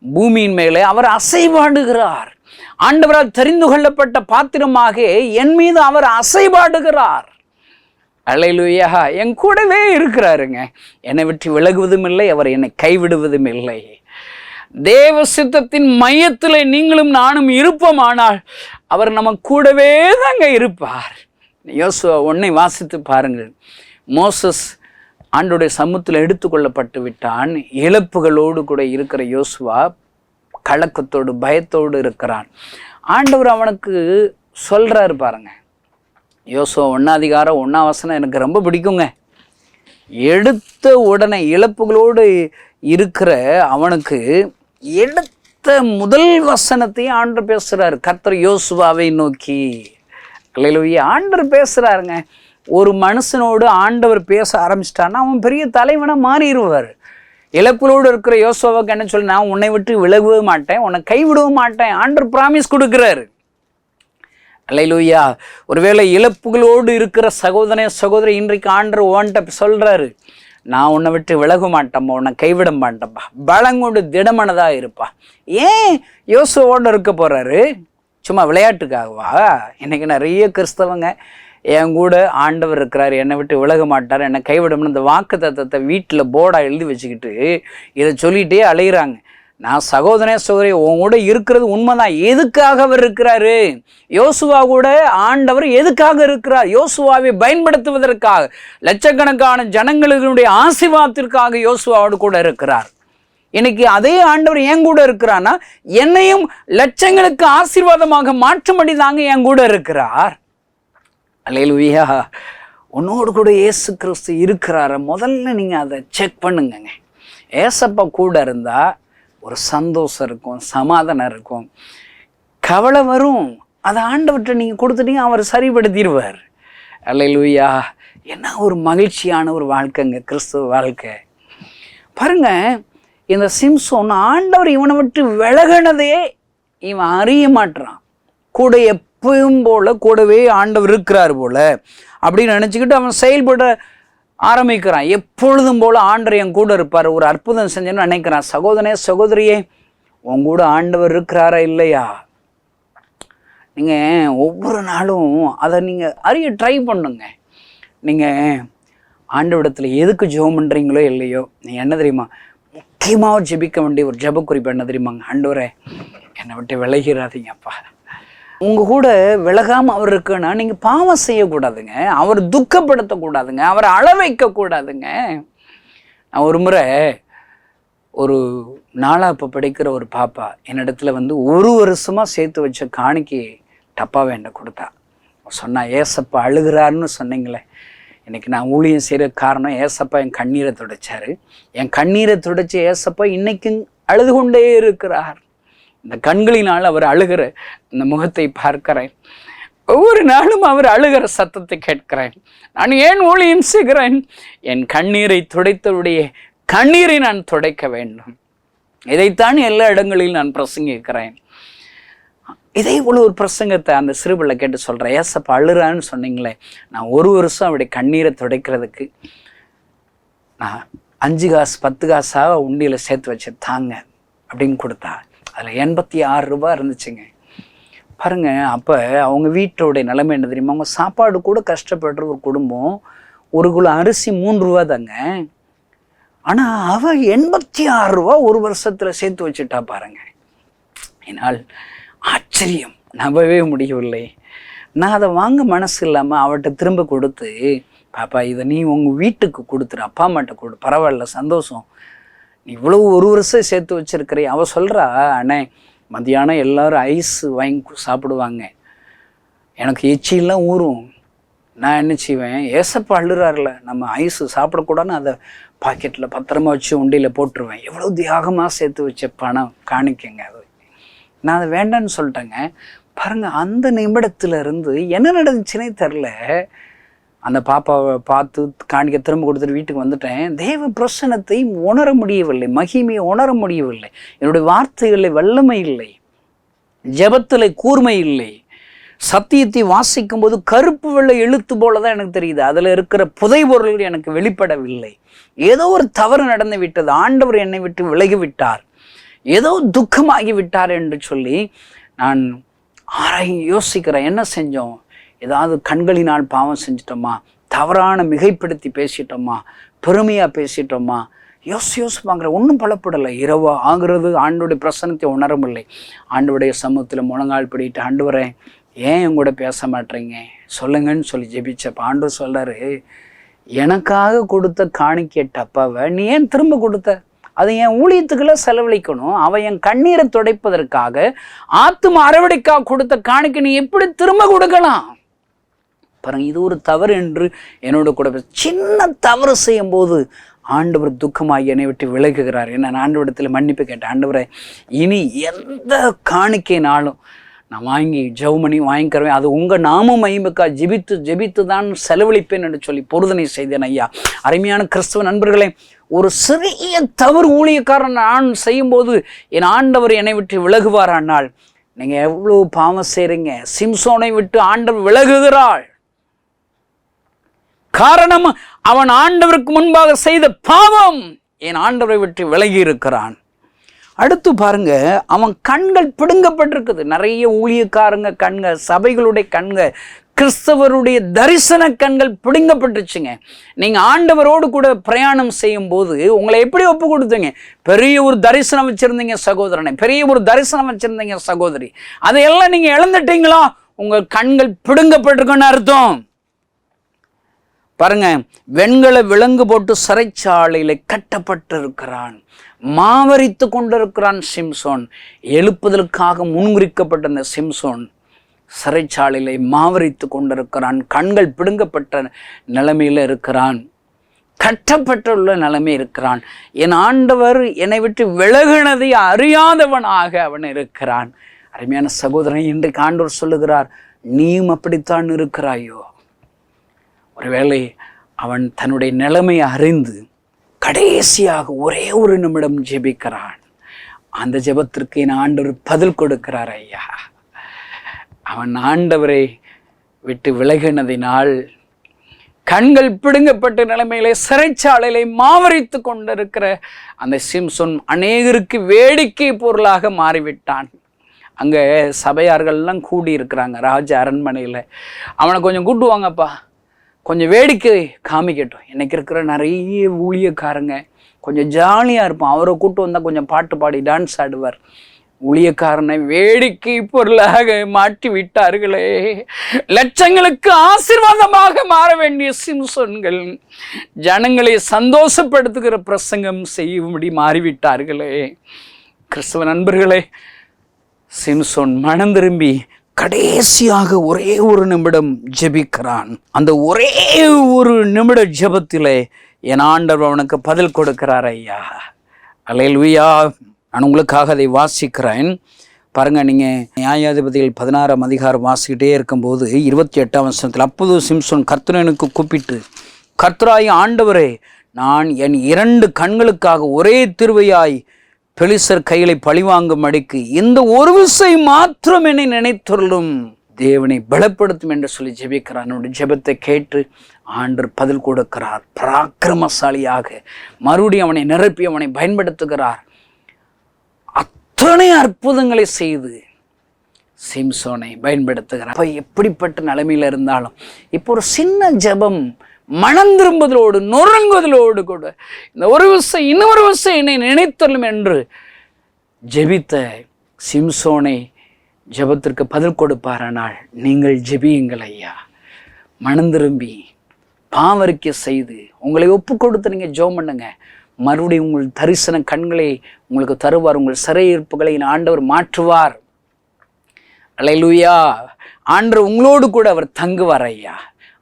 பூமியின் மேலே அவர் அசைபாடுகிறார். ஆண்டவரால் தெரிந்து கொள்ளப்பட்ட பாத்திரமாக என் மீது அவர் அசைபாடுகிறார். அல்லேலூயா. என் கூடவே இருக்கிறாருங்க. என்னை விட்டு விலகுவதும் இல்லை, அவர் என்னை கைவிடுவதும் இல்லை. தேவ சித்தத்தின் மையத்தில் நீங்களும் நானும் இருப்போமானால் அவர் நம்ம கூடவே தாங்க இருப்பார். யோசுவா 1 வாசித்து பாருங்கள். மோசஸ் ஆண்டோடைய சமூகத்தில் எடுத்துக்கொள்ளப்பட்டு விட்டான். இழப்புகளோடு கூட இருக்கிற யோசுவா கலக்கத்தோடு பயத்தோடு இருக்கிறான். ஆண்டவர் அவனுக்கு சொல்கிறாரு பாருங்க. யோசுவா 1:1 எனக்கு ரொம்ப பிடிக்குங்க. எடுத்த உடனே இழப்புகளோடு இருக்கிற அவனுக்கு எடுத்த முதல் வசனத்தையும் ஆண்டவர் பேசுகிறார். கர்த்தர் யோசுவாவை நோக்கி. அல்லேலூயா. ஆண்டவர் பேசுகிறாருங்க. ஒரு மனுஷனோடு ஆண்டவர் பேச ஆரம்பிச்சிட்டான்னா அவன் பெரிய தலைவனாக மாறிடுவார். இழப்புகளோடு இருக்கிற யோசுவாவுக்கு என்ன சொல்லி, நான் உன்னை விட்டு விலகவே மாட்டேன், உன்னை கைவிடவும் மாட்டேன். ஆண்டவர் ப்ராமிஸ் கொடுக்குறாரு. அல்லேலூயா. ஒருவேளை இழப்புகளோடு இருக்கிற சகோதரி இன்றைக்கு ஆண்டவர் ஓன்ட்ட சொல்கிறாரு, நான் உன்னை விட்டு விலக மாட்டேன்ப்பா, உன்னை கைவிட மாட்டேன்ப்பா, பலங்கொண்டு திடமனதாக இருப்பா. ஏன் யோசுவோடு இருக்க போகிறாரு? சும்மா விளையாட்டுக்காகவா? இன்றைக்கி நிறைய கிறிஸ்தவங்க என் கூட ஆண்டவர் இருக்கிறார், என்னை விட்டு விலக மாட்டார், என்னை கைவிடணும்னு இந்த வாக்கு தத்தத்தை வீட்டில் போர்டாக எழுதி வச்சுக்கிட்டு இதை சொல்லிகிட்டே அலைகிறாங்க. நான் சகோதரனே சகோதரி உன் கூட இருக்கிறது உண்மைதான். எதுக்காக அவர் இருக்கிறாரு? யோசுவா கூட ஆண்டவர் எதுக்காக இருக்கிறார்? யோசுவாவை பயன்படுத்துவதற்காக, லட்சக்கணக்கான ஜனங்களுடைய ஆசீர்வாதத்திற்காக யோசுவாவோடு கூட இருக்கிறார். இன்னைக்கு அதே ஆண்டவர் என் கூட இருக்கிறான்னா என்னையும் லட்சங்களுக்கு ஆசீர்வாதமாக மாற்றும்படி தாங்க என் கூட இருக்கிறார். அல்லேலூயா. உன்னோடு கூட இயேசு கிறிஸ்து இருக்கிறார முதல்ல நீங்க அதை செக் பண்ணுங்க. ஏசப்பா கூட இருந்தா ஒரு சந்தோஷம் இருக்கும், சமாதானம் இருக்கும். கவலை வரும், அதை ஆண்டவர்கிட்ட நீங்கள் கொடுத்துட்டீங்க, அவர் சரிப்படுத்திடுவார். அல்லேலூயா. என்ன ஒரு மகிழ்ச்சியான ஒரு வாழ்க்கைங்க கிறிஸ்துவ வாழ்க்கை. பாருங்க, இந்த சிம்சோன் ஆண்டவர் இவனை விட்டு விலகினதே இவன் அறிய மாட்டான். கூட எப்பவும் போல கூடவே ஆண்டவர் இருக்கிறார் போல அப்படின்னு நினச்சிக்கிட்டு அவன் செயல்பட ஆரம்பிக்கிறான். எப்பொழுதும் போல ஆண்டவர் என் கூட இருப்பார், ஒரு அற்புதம் செஞ்சேன்னு நினைக்கிறான். சகோதரனே சகோதரியே, உன் கூட ஆண்டவர் இருக்கிறாரா இல்லையா? நீங்கள் ஒவ்வொரு நாளும் அதை நீங்கள் அறிய ட்ரை பண்ணுங்க. நீங்கள் ஆண்டவரிடத்தில் எதுக்கு ஜெபம் பண்ணுறீங்களோ இல்லையோ, நீங்கள் என்ன தெரியுமா, முக்கியமாக ஜெபிக்க வேண்டிய ஒரு ஜெப குறிப்பு என்ன தெரியுமாங்க? ஆண்டவரே என்னை விட்டு விலகிறாதீங்கப்பா. உங்கள் கூட விலகாமல் அவர் இருக்குன்னா நீங்கள் பாவம் செய்யக்கூடாதுங்க, அவர் துக்கப்படுத்தக்கூடாதுங்க, அவரை அள வைக்கக்கூடாதுங்க. நான் ஒரு முறை ஒரு நாளாப்ப படிக்கிற ஒரு பாப்பா என்னிடத்துல வந்து 1 வருஷமாக சேர்த்து வச்ச காணிக்கை டப்பாவை என்ன கொடுத்தா. சொன்னா, ஏசப்பா அழுகிறாருன்னு சொன்னீங்களே, இன்னைக்கு நான் ஊழியம் செய்கிற காரணம் ஏசப்பா என் கண்ணீரை துடைச்சாரு. என் கண்ணீரை துடைச்சி ஏசப்பா இன்னைக்கும் அழுது கொண்டே இருக்கிறார். இந்த கண்களினால் அவர் அழுகிற இந்த முகத்தை பார்க்கிறேன். ஒவ்வொரு நாளும் அவர் அழுகிற சத்தத்தை கேட்கிறேன். நான் ஏன் ஊழியம் செய்கிறேன்? என் கண்ணீரை துடைத்தவருடைய கண்ணீரை நான் துடைக்க வேண்டும். இதைத்தான் எல்லா இடங்களிலும் நான் பிரசங்கிக்கிறேன். இதே போல ஒரு பிரசங்கத்தை அந்த சிறுபிள்ளை கேட்டு சொல்கிறேன். ஏசப்பா அழுறான்னு சொன்னீங்களே, நான் 1 வருஷம் அவருடைய கண்ணீரை துடைக்கிறதுக்கு நான் 5 காசு 10 காசாக உண்டியில் சேர்த்து வச்சு தாங்க அப்படின்னு கொடுத்தா. அதில் 86 ரூபாய் இருந்துச்சுங்க. பாருங்க, அப்போ அவங்க வீட்டோடைய நிலைமை என்ன தெரியுமா? அவங்க சாப்பாடு கூட கஷ்டப்படுற ஒரு குடும்பம். 1 கிலோ அரிசி 3 ரூபா தாங்க. ஆனால் அவள் 86 ரூபா 1 வருஷத்தில் சேர்த்து வச்சுட்டா பாருங்க. என்னால் ஆச்சரியம், நம்பவே முடியவில்லை. நான் அதை வாங்க மனசு இல்லாமல் அவட்ட திரும்ப கொடுத்து, பாப்பா இதை நீ உங்கள் வீட்டுக்கு கொடுத்துரு, அப்பா அம்மாட்ட கொடு, பரவாயில்ல சந்தோஷம், நீ இவ்வளவு 1 வருஷம் சேர்த்து வச்சிருக்கிறே. அவள் சொல்கிறா, அண்ணே மத்தியானம் எல்லோரும் ஐஸ் வாங்கி சாப்பிடுவாங்க, எனக்கு எச்சிலாம் ஊறும். நான் என்ன செய்வேன், ஏசப்பா அழுறாருல, நம்ம ஐஸு சாப்பிடக்கூடாதுன்னு அதை பாக்கெட்டில் பத்திரமா வச்சு உண்டியில் போட்டுருவேன். எவ்வளோ தியாகமாக சேர்த்து வச்ச பணம் காணிக்கங்க. அது நான் அதை வேண்டான்னு சொல்லிட்டேங்க. பாருங்கள், அந்த நிமிடத்துல இருந்து என்ன நடந்துச்சுன்னே தெரில. அந்த பாப்பாவை பார்த்து காணிக்க திரும்ப கொடுத்துட்டு வீட்டுக்கு வந்துட்டேன். தேவ பிரசன்னத்தை உணர முடியவில்லை, மகிமையை உணர முடியவில்லை. என்னுடைய வார்த்தைகளில் வல்லமை இல்லை, ஜெபத்தில் கூர்மை இல்லை. சத்தியத்தை வாசிக்கும் போது கருப்பு வெள்ளை எழுத்து போல தான் எனக்கு தெரியுது. அதில் இருக்கிற புதைபொருள்கள் எனக்கு வெளிப்படவில்லை. ஏதோ ஒரு தவறு நடந்து விட்டது, ஆண்டவர் என்னை விட்டு விலகி விட்டார், ஏதோ துக்கமாகி விட்டார் என்று சொல்லி நான் யோசிக்கிறேன். என்ன செஞ்சோம்? ஏதாவது கண்களினால் பாவம் செஞ்சிட்டோமா? தவறான மிகைப்படுத்தி பேசிட்டோமா? பெருமையாக பேசிட்டோமா? யோசி பார்க்குற ஒன்றும் பலப்படலை. இரவு ஆகிறது, ஆண்டோடைய பிரசன்னத்தை உணரவில்லை. ஆண்டோடைய சமூகத்தில் முழங்கால் பிடிட்டு, ஆண்டவரே ஏன் என் கூட பேச மாட்டேறீங்க சொல்லுங்கன்னு சொல்லி ஜெபிச்சப்ப ஆண்டவர் சொல்கிறாரு, எனக்காக கொடுத்த காணிக்கை டப்பாவை நீ ஏன் திரும்ப கொடுத்த? அதை என் ஊழியத்துக்குள்ள செலவழிக்கணும். அவன் என் கண்ணீரை துடைப்பதற்காக ஆத்தும அரவணைக்காக கொடுத்த காணிக்கை நீ எப்படி திரும்ப கொடுக்கலாம்? பாருங்க, இது ஒரு தவறு என்று என்னோட கூட சின்ன தவறு செய்யும் போது ஆண்டவர் துக்கமாகி என்னை விட்டு விலகுகிறார். என்ன ஆண்டவரிடத்தில் மன்னிப்பு கேட்டேன். ஆண்டவரை, இனி எந்த காணிக்கைனாலும் நான் வாங்கி ஜெபமணி வாங்கிக்கிறேன், அது உங்கள் நாம மகிமைக்கா ஜெபித்து தான் செலவழிப்பேன் என்று சொல்லி பொருதனை செய்தேன். ஐயா, அருமையான கிறிஸ்தவ நண்பர்களே, ஒரு சிறிய தவறு ஊழியக்காரன் நான் செய்யும்போது என் ஆண்டவர் என்னை விட்டு விலகுவாரானால் நீங்கள் எவ்வளோ பாவம் செய்கிறீங்க. சிம்சோனை விட்டு ஆண்டவர் விலகுகிறாள். காரணம், அவன் ஆண்டவருக்கு முன்பாக செய்த பாவம். என் ஆண்டவரை விட்டு விலகி இருக்கிறான். அடுத்து பாருங்க, அவன் கண்கள் பிடுங்கப்பட்டிருக்குது. நிறைய ஊழியக்காரங்க கண்கள், சபைகளுடைய கண்கள் கிறிஸ்தவருடைய தரிசன கண்கள் பிடுங்கப்பட்டுச்சுங்க. நீங்க ஆண்டவரோடு கூட பிரயாணம் செய்யும் போது உங்களை எப்படி ஒப்பு கொடுத்தீங்க? பெரிய ஒரு தரிசனம் வச்சிருந்தீங்க சகோதரனை, பெரிய ஒரு தரிசனம் வச்சிருந்தீங்க சகோதரி, அதையெல்லாம் நீங்க இழந்துட்டீங்களா? உங்கள் கண்கள் பிடுங்கப்பட்டிருக்குன்னு அர்த்தம். பாருங்க, வெண்கல விலங்கு போட்டு சிறைச்சாலையில கட்டப்பட்டிருக்கிறான், மாவரித்து கொண்டிருக்கிறான் சிம்சோன். எழுப்புதலுக்காக முன்குறிக்கப்பட்ட அந்த சிம்சோன் சிறைச்சாலையில மாவரித்து கொண்டிருக்கிறான், கண்கள் பிடுங்கப்பட்ட நிலைமையில இருக்கிறான், கட்டப்பட்டுள்ள நிலைமை இருக்கிறான். என் ஆண்டவர் என்னை விட்டு விலகினதை அறியாதவனாக அவன் இருக்கிறான். அருமையான சகோதரன், இன்றைக்கு ஆண்டவர் சொல்லுகிறார், நீயும் அப்படித்தான் இருக்கிறாயோ? ஒருவேளை அவன் தன்னுடைய நிலைமையை அறிந்து கடைசியாக ஒரே ஒரு நிமிடம் ஜெபிக்கிறான். அந்த ஜெபத்திற்கு என் ஆண்டவர் பதில் கொடுக்கிறார். ஐயா, அவன் ஆண்டவரை விட்டு விலகினதினால் கண்கள் பிடுங்கப்பட்ட நிலைமையிலே சிறைச்சாலையிலே மாவரித்து கொண்டிருக்கிற அந்த சிம்சோன் அநேகருக்கு வேடிக்கை பொருளாக மாறிவிட்டான். அங்கே சபையார்கள்லாம் கூடி இருக்கிறாங்க ராஜ அரண்மனையில். அவனை கொஞ்சம் கூட்டுவாங்கப்பா, கொஞ்சம் வேடிக்கை காமிக்கட்டும். இன்னைக்கு இருக்கிற நிறைய ஊழியக்காரங்க கொஞ்சம் ஜாலியாக இருப்பான், அவரை கூட்டு வந்தால் கொஞ்சம் பாட்டு பாடி டான்ஸ் ஆடுவார். ஊழியக்காரனை வேடிக்கை பொருளாக மாற்றி விட்டார்களே. லட்சங்களுக்கு ஆசீர்வாதமாக மாற வேண்டிய சிம்சோன்கள் ஜனங்களை சந்தோஷப்படுத்துகிற பிரசங்கம் செய்யும்படி மாறிவிட்டார்களே. கிறிஸ்தவ நண்பர்களே, சிம்சோன் மனம் திரும்பி கடைசியாக ஒரே ஒரு நிமிடம் ஜெபிக்கிறான். அந்த ஒரே ஒரு நிமிட ஜெபத்திலே என் ஆண்டவர் அவனுக்கு பதில் கொடுக்கிறார். ஐயா, அல்லேலூயா. நான் உங்களுக்காக அதை வாசிக்கிறேன். பாருங்க, நீங்கள் நியாயாதிபதிகள் 16ஆம் அதிகாரம் வாசிக்கிட்டே இருக்கும்போது 28ஆம் வசனத்தில், அப்போது சிம்சோன் கர்த்தரனுக்கு கூப்பிட்டு, கர்த்தராய் ஆண்டவரே, நான் என் 2 கண்களுக்காக ஒரே திருவையாய் பெலிஸ்தர் கைகளை பழிவாங்கும் அடிக்கு இந்த ஒரு விசை மாத்திரம் என்னை நினைத்தருளும், தேவனை பலப்படுத்தும் என்று சொல்லி ஜெபிக்கிறார். என்னுடைய ஜெபத்தை கேட்டு ஆண்டவர் பதில் கொடுக்கிறார். பராக்கிரமசாலியாக மறுபடியும் அவனை நிரப்பி அவனை பயன்படுத்துகிறார். அத்தனை அற்புதங்களை செய்து சிம்சோனை பயன்படுத்துகிறார். அப்போ எப்படிப்பட்ட நிலைமையில் இருந்தாலும் இப்போ ஒரு சின்ன ஜெபம் மனம் திரும்புதலோடு நொறுங்குவதலோடு கூட இந்த ஒரு விஷயம் இன்னொரு விஷயம் என்னை நினைத்தலும் என்று ஜெபித்த சிம்சோனை ஜெபத்திற்கு பதில் கொடுப்பாரானால் நீங்கள் ஜெபியுங்கள் ஐயா. மனம் திரும்பி பாவரிக்கை செய்து உங்களை ஒப்பு கொடுத்து நீங்கள் ஜெபம் பண்ணுங்க. மறுபடியும் உங்கள் தரிசன கண்களை உங்களுக்கு தருவார். உங்கள் சிறையிருப்புகளை ஆண்டவர் மாற்றுவார். அல்லேலூயா. ஆண்டவர் உங்களோடு கூட அவர் தங்குவார் ஐயா.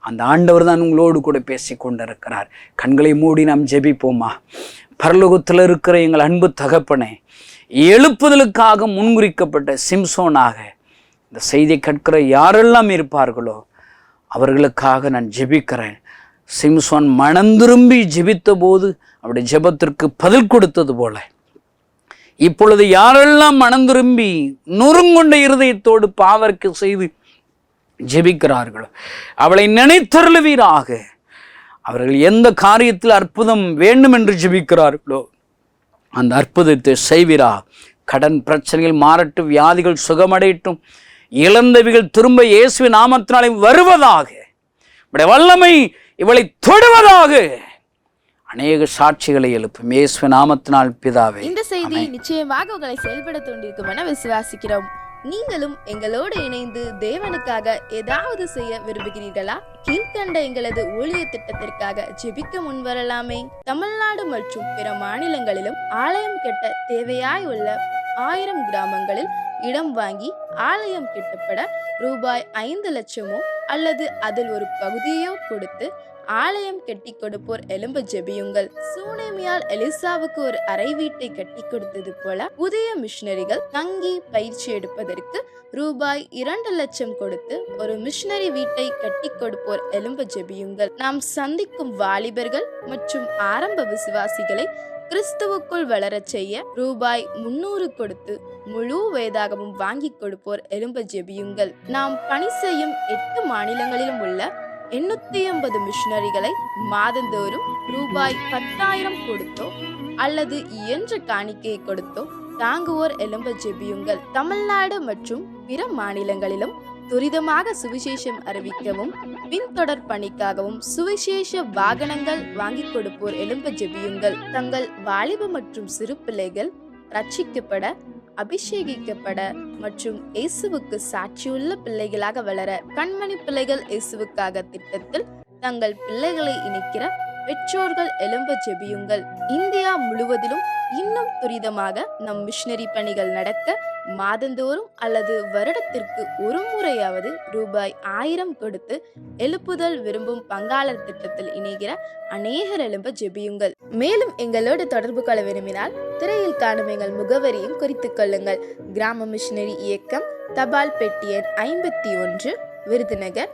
அந்த ஆண்டவர் தான் உங்களோடு கூட பேசி கொண்டிருக்கிறார். கண்களை மூடி நாம் ஜெபிப்போமா? பரலோகத்தில் இருக்கிற எங்கள் அன்பு தகப்பனே, எழுப்புதலுக்காக முன்குறிக்கப்பட்ட சிம்சோனாக இந்த செய்தியை கேட்கிற யாரெல்லாம் இருப்பார்களோ அவர்களுக்காக நான் ஜெபிக்கிறேன். சிம்சோன் மனம் திரும்பி ஜெபித்த போது அவருடைய ஜெபத்திற்கு பதில் கொடுத்தது போல இப்பொழுது யாரெல்லாம் மனம் திரும்பி நொறுங்குண்ட இருதயத்தோடு பாவர்க்கு செய்து ஜெபிக்கிறார்களோ அவளை நினைத்தருளுவீராக. அவர்கள் எந்த காரியத்தில் அற்புதம் வேண்டும் என்று ஜெபிக்கிறார்களோ அந்த அற்புதத்தை செய்வீரா. கடன் பிரச்சனைகள் மாறட்டும், வியாதிகள் சுகமடையட்டும், இழந்தவிகள் திரும்ப இயேசுவின் நாமத்தினாலே வருவதாக. வல்லமை இவளை தொடுவதாக. அநேக சாட்சிகளை எழுப்பும் இயேசுவின் நாமத்தினால் பிதாவே. இந்த செய்தி நிச்சயமாக உங்களை செயல்பட தூண்டிருக்கும் என விசுவாசிக்கிறோம். நீங்களும் எங்களோடு இணைந்து தேவனுக்காக ஏதாவது செய்ய விரும்புகிறீர்களா? கீழ்கண்ட எங்களது ஊழிய திட்டத்திற்காக ஜெபிக்க முன்வரலாமே. தமிழ்நாடு மற்றும் பிற மாநிலங்களிலும் ஆலயம் கட்ட தேவையாய் உள்ள 1000 கிராமங்களில் இடம் வாங்கி ஆலயம் கட்டப்பட ரூபாய் 5 லட்சமோ அல்லது அதில் ஒரு பகுதியோ கொடுத்து ஆலயம் கட்டி கொடுப்போர் எழும்ப ஜெபியுங்கள். சூனேமியால் எலிசாவுக்கு ஒரு அறை வீட்டை கட்டி கொடுத்தது போல புதிய மிஷனரிகள் தங்கி பயிற்சி எடுப்பதற்கு ரூபாய் 2 லட்சம் கொடுத்து ஒரு மிஷனரி வீட்டை கட்டி கொடுப்போர் எழும்ப ஜெபியுங்கள். நாம் சந்திக்கும் வாலிபர்கள் மற்றும் ஆரம்ப விசுவாசிகளை கிறிஸ்துவுக்குள் வளரச் செய்ய ரூபாய் 300 கொடுத்து முழு வேதாகமும் வாங்கி கொடுப்போர் எழும்ப ஜெபியுங்கள். நாம் பணி செய்யும் 8 மாநிலங்களிலும் உள்ள 880 மிஷனரிகளை மாதந்தோறும் ரூபாய் 10,000 கொடுத்தோ அல்லது இயன்ற காணிக்கையை கொடுத்தோ தாங்குவோர் எழும்ப ஜெபியுங்கள். தமிழ்நாடு மற்றும் பிற மாநிலங்களிலும் துரிதமாக சுவிசேஷம் அறிவிக்கவும் பின்தொடர் பணிக்காகவும் சுவிசேஷ வாகனங்கள் வாங்கிக் கொடுப்போர் எழும்ப ஜெபியுங்கள். தங்கள் வாலிப மற்றும் சிறு பிள்ளைகள் ரட்சிக்கப்பட, அபிஷேகிக்கப்பட மற்றும் இயேசுவுக்கு சாட்சியுள்ள பிள்ளைகளாக வளர கண்மணி பிள்ளைகள் இயேசுவுக்காக திட்டத்தில் தங்கள் பிள்ளைகளை இணைக்கிற பெற்றோர்கள் எழும்ப ஜெபியுங்கள். இந்தியா முழுவதிலும் இன்னும் துரிதமாக நம் மிஷனரி பணிகள் நடக்க மாதந்தோறும் அல்லது வருடத்திற்கு ஒரு முறையாவது ரூபாய் 1000 கொடுத்து எழுப்புதல் விரும்பும் பங்காளர் திட்டத்தில் இணைகிற அநேகர் எழும்ப ஜெபியுங்கள். மேலும் எங்களோடு தொடர்பு கொள்ள விரும்பினால் திரையில் காணும் எங்கள் முகவரியும் குறித்துக் கொள்ளுங்கள். கிராம மிஷனரி இயக்கம், தபால் பெட்டி எண் 51, விருதுநகர்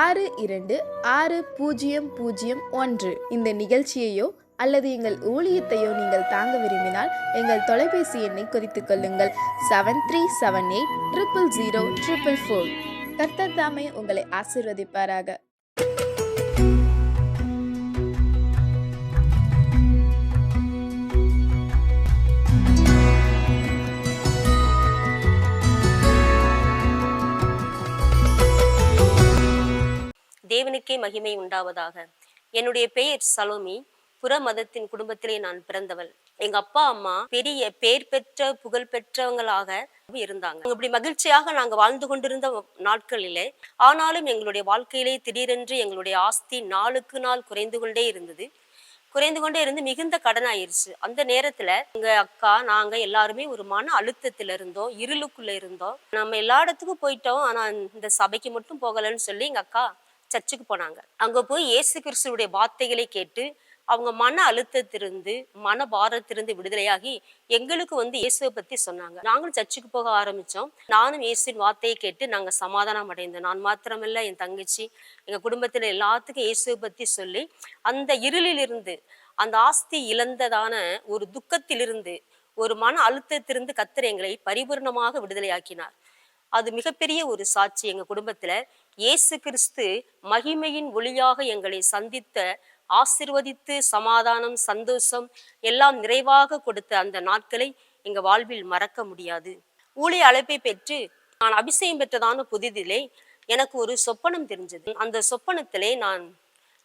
626001. இந்த நிகழ்ச்சியையோ அல்லது எங்கள் ஊழியத்தையோ நீங்கள் தாங்க விரும்பினால் எங்கள் தொலைபேசி எண்ணை குறித்துக் கொள்ளுங்கள். 7378000444. கர்த்தர் தாமே உங்களை ஆசீர்வதிப்பாராக. தேவனுக்கே மகிமை உண்டாவதாக. என்னுடைய பெயர் சலோமி. புற மதத்தின் குடும்பத்திலே நான் பிறந்தவள். எங்க அப்பா அம்மா பெரிய பேர் பெற்ற புகழ் பெற்றவங்களாக இருந்தாங்க. இப்படி மகிழ்ச்சியாக நாங்க வாழ்ந்து கொண்டிருந்த நாட்களிலே, ஆனாலும் எங்களுடைய வாழ்க்கையிலே திடீரென்று எங்களுடைய ஆஸ்தி நாளுக்கு நாள் குறைந்து கொண்டே இருந்து மிகுந்த கடன் ஆயிருச்சு. அந்த நேரத்துல எங்க அக்கா, நாங்க எல்லாருமே ஒரு மன அழுத்தத்துல இருந்தோம், இருளுக்குள்ள இருந்தோம். நம்ம எல்லா இடத்துக்கும் போயிட்டோம், ஆனா இந்த சபைக்கு மட்டும் போகலன்னு சொல்லி எங்க அக்கா சர்ச்சுக்கு போனாங்க. அங்க போய் இயேசு கிறிஸ்துவுடைய வார்த்தைகளை கேட்டு அவங்க மன அழுத்தத்திலிருந்து, மன பாரத்திலிருந்து விடுதலையாகி எங்களுக்கு இயேசுவை பத்தி சொன்னாங்க. நாங்களும் சர்ச்சுக்கு போக ஆரம்பிச்சோம். நானும் இயேசுவின் வார்த்தையை கேட்டு நாங்க சமாதானம் அடைந்தோம். நான் மாத்திரமில்ல, என் தங்கச்சி, எங்க குடும்பத்துல எல்லாத்துக்கும் இயேசுவை பத்தி சொல்லி அந்த இருளிலிருந்து, அந்த ஆஸ்தி இழந்ததான ஒரு துக்கத்திலிருந்து, ஒரு மன அழுத்தத்திலிருந்து கர்த்தர் எங்களை பரிபூர்ணமாக விடுதலையாக்கினார். அது மிகப்பெரிய ஒரு சாட்சி. எங்க குடும்பத்துல இயேசு கிறிஸ்து மகிமையின் ஒளியாக எங்களை சந்தித்த, ஆசீர்வதித்து சமாதானம், சந்தோஷம் எல்லாம் நிறைவாக கொடுத்த அந்த நாட்களை எங்க வாழ்வில் மறக்க முடியாது. ஊழிய அழைப்பை பெற்று நான் அபிஷேகம் பெற்றதான புதிதிலே எனக்கு ஒரு சொப்பனம் தெரிஞ்சது. அந்த சொப்பனத்திலே நான்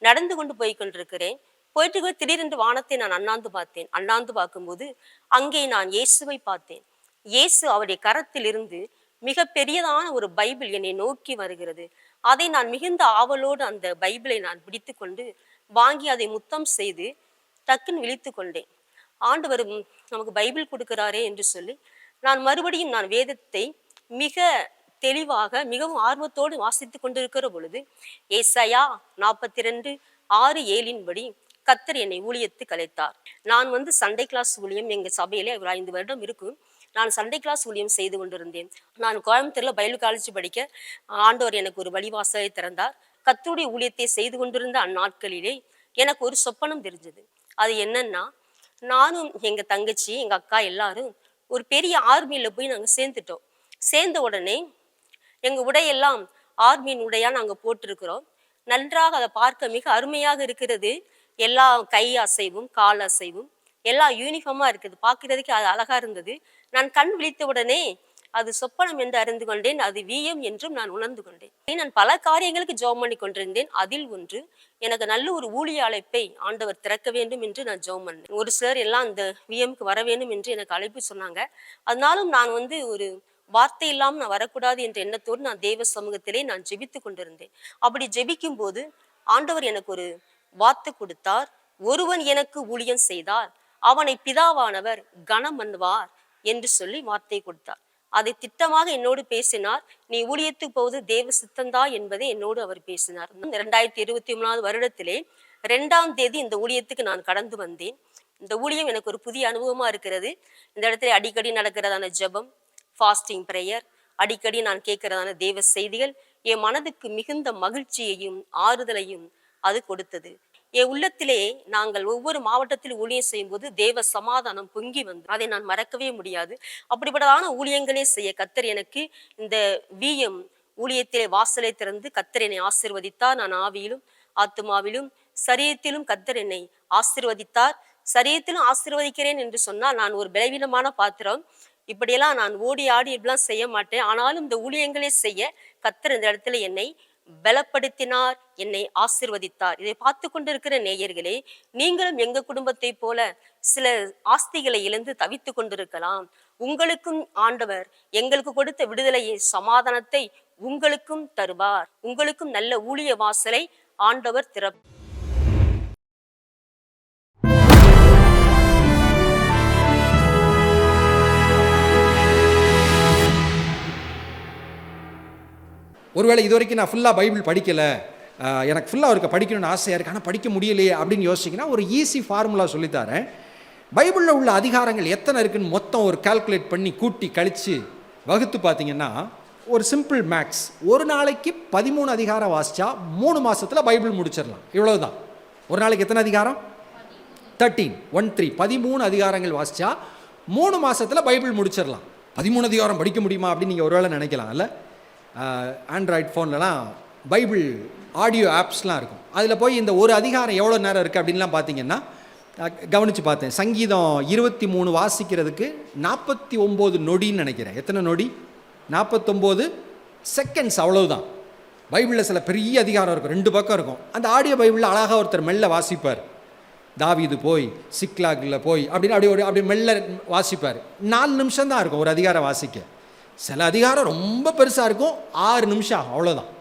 நடந்து கொண்டு போய் கொண்டிருக்கிறேன். போயிட்டு திடீரென்று வானத்தை நான் அண்ணாந்து பார்த்தேன். அண்ணாந்து பார்க்கும்போது அங்கே நான் இயேசுவை பார்த்தேன். இயேசு அவருடைய கரத்தில் இருந்து மிக பெரியதான ஒரு பைபிள் என்னை நோக்கி வருகிறது. அதை நான் மிகுந்த ஆவலோடு அந்த பைபிளை நான் பிடித்து கொண்டு வாங்கி அதை முத்தம் செய்து டக்குன்னு விழித்து கொண்டேன். ஆண்டவர் நமக்கு பைபிள் கொடுக்கிறாரே என்று சொல்லி நான் மறுபடியும் வேதத்தை மிக தெளிவாக மிகவும் ஆர்வத்தோடு வாசித்து கொண்டிருக்கிற பொழுது ஏசாயா 42:6-7 படி கர்த்தர் என்னை ஊழியத்துக்கு அழைத்தார். நான் சண்டே கிளாஸ் ஊழியம் எங்க சபையிலே ஒரு 5 வருடம் இருக்கும். நான் சண்டே கிளாஸ் ஊழியம் செய்து கொண்டிருந்தேன். நான் கோயம்புத்தூர்ல பைபிள் காலேஜ் படிக்க ஆண்டவர் எனக்கு ஒரு வழிவாசலை திறந்தார். கர்த்தருடைய ஊழியத்தை செய்து கொண்டிருந்த அந்நாட்களிலே எனக்கு ஒரு சொப்பனம் தெரிஞ்சது. அது என்னன்னா, நானும் எங்க தங்கச்சி, எங்க அக்கா எல்லாரும் ஒரு பெரிய ஆர்மியில போய் நாங்க சேர்ந்துட்டோம். சேர்ந்த உடனே எங்க உடையெல்லாம் ஆர்மியின் உடையா நாங்க போட்டிருக்கிறோம். நன்றாக அதை பார்க்க மிக அருமையாக இருக்கிறது. எல்லா கை அசைவும், கால் அசைவும் எல்லாம் யூனிஃபார்மா இருக்குது. பார்க்கிறதுக்கு அது அழகா இருந்தது. நான் கண் விழித்த உடனே அது சொப்பனம் என்று அறிந்து கொண்டேன். அது விஎம் என்றும் நான் உணர்ந்து கொண்டேன். நான் பல காரியங்களுக்கு ஜெபம் பண்ணி கொண்டிருந்தேன். அதில் ஒன்று, எனக்கு நல்ல ஒரு ஊழிய அழைப்பை ஆண்டவர் திறக்க வேண்டும் என்று நான் ஜெபம் பண்ணேன். ஒரு சிலர் எல்லாம் அந்த விஎம்க்கு வர வேண்டும் என்று எனக்கு அழைப்பு சொன்னாங்க. அதனாலும் நான் ஒரு வார்த்தை இல்லாமல் நான் வரக்கூடாது என்ற எண்ணத்தோடு நான் தேவ சமூகத்திலே நான் ஜெபித்து கொண்டிருந்தேன். அப்படி ஜெபிக்கும் போது ஆண்டவர் எனக்கு ஒரு வார்த்தை கொடுத்தார். ஒருவன் எனக்கு ஊழியம் செய்தால் அவனை பிதாவானவர் கனம் பண்ணுவார் என்று சொல்லி வார்த்தை கொடுத்தார். அதை திட்டமாக என்னோடு பேசினார். நீ ஊழியத்துக்கு போவது தேவ சித்தந்தா என்பதை என்னோடு அவர் பேசினார். 2023 வருடத்திலே 2ஆம் தேதி இந்த ஊழியத்துக்கு நான் கடந்து வந்தேன். இந்த ஊழியம் எனக்கு ஒரு புதிய அனுபவமா இருக்கிறது. இந்த இடத்துல அடிக்கடி நடக்கிறதான ஜெபம், ஃபாஸ்டிங் பிரேயர், அடிக்கடி நான் கேட்கிறதான தேவ செய்திகள் என் மனதுக்கு மிகுந்த மகிழ்ச்சியையும் ஆறுதலையும் அது கொடுத்தது. என் உள்ளத்திலே நாங்கள் ஒவ்வொரு மாவட்டத்தில் ஊழியம் செய்யும் போது தேவ சமாதானம் பொங்கி வந்து அதை நான் மறக்கவே முடியாது. அப்படிப்பட்டதான ஊழியங்களே செய்ய கர்த்தர் எனக்கு இந்த விஎம் ஊழியத்திலே வாசலை திறந்து கர்த்தர் என்னை ஆசீர்வதித்தார். நான் ஆவியிலும் ஆத்துமாவிலும் சரீரத்திலும் கர்த்தர் என்னை ஆசீர்வதித்தார். சரீரத்திலும் ஆசீர்வதிக்கிறேன் என்று சொன்னால் நான் ஒரு பலவீனமான பாத்திரம். இப்படியெல்லாம் நான் ஓடி ஆடி இப்படிலாம் செய்ய மாட்டேன். ஆனாலும் இந்த ஊழியங்களே செய்ய கர்த்தர் இந்த இடத்துல என்னை பலப்படுத்தினார், என்னை ஆசீர்வதித்தார். இதை பார்த்து கொண்டிருக்கிற நேயர்களே, நீங்களும் எங்க குடும்பத்தை போல சில ஆஸ்திகளை இழந்து தவித்து கொண்டிருக்கலாம். உங்களுக்கும் ஆண்டவர் எங்களுக்கு கொடுத்த விடுதலையை, சமாதானத்தை உங்களுக்கும் தருவார். உங்களுக்கும் நல்ல ஊழிய வாசலை ஆண்டவர் திறப்பார். ஒருவேளை இது வரைக்கும் நான் ஃபுல்லாக பைபிள் படிக்கலை, எனக்கு ஃபுல்லாக அவருக்கு படிக்கணும்னு ஆசையாக இருக்குது, ஆனால் படிக்க முடியலையே அப்படின்னு யோசிச்சிங்கன்னா ஒரு ஈஸி ஃபார்முலா சொல்லித்தரேன். பைபிளில் உள்ள அதிகாரங்கள் எத்தனை இருக்குன்னு மொத்தம் ஒரு கால்குலேட் பண்ணி கூட்டி கழித்து வகுத்து பார்த்தீங்கன்னா ஒரு சிம்பிள் மேக்ஸ். ஒரு நாளைக்கு 13 அதிகாரம் வாசித்தா 3 மாதத்தில் பைபிள் முடிச்சிடலாம். இவ்வளோ தான். ஒரு நாளைக்கு எத்தனை அதிகாரம்? 13 அதிகாரங்கள் வாசித்தா 3 மாதத்தில் பைபிள் முடிச்சிடலாம். 13 அதிகாரம் படிக்க முடியுமா அப்படின்னு நீங்கள் ஒருவேளை நினைக்கலாம். இல்லை, ஆண்ட்ராய்ட் ஃபோன்லலாம் பைபிள் ஆடியோ ஆப்ஸ்லாம் இருக்கும். அதில் போய் இந்த ஒரு அதிகாரம் எவ்வளோ நேரம் இருக்குது அப்படின்லாம் பார்த்தீங்கன்னா கவனித்து பார்த்தேன். சங்கீதம் 23 வாசிக்கிறதுக்கு 49 நொடின்னு நினைக்கிறேன். எத்தனை நொடி? 49 செகண்ட்ஸ், அவ்வளவுதான். பைபிளில் சில பெரிய அதிகாரம் இருக்கும், 2 பக்கம் இருக்கும். அந்த ஆடியோ பைபிளில் அழகாக ஒருத்தர் மெல்ல வாசிப்பார். தாவீது போய் சிக்லாகில் போய் அப்படின்னு அப்படி மெல்ல வாசிப்பார். 4 நிமிஷம் தான் இருக்கும் ஒரு அதிகாரம் வாசிக்க. சில அதிகாரம் ரொம்ப பெருசாக இருக்கும், 6 நிமிஷம் ஆகும், அவ்வளோதான்.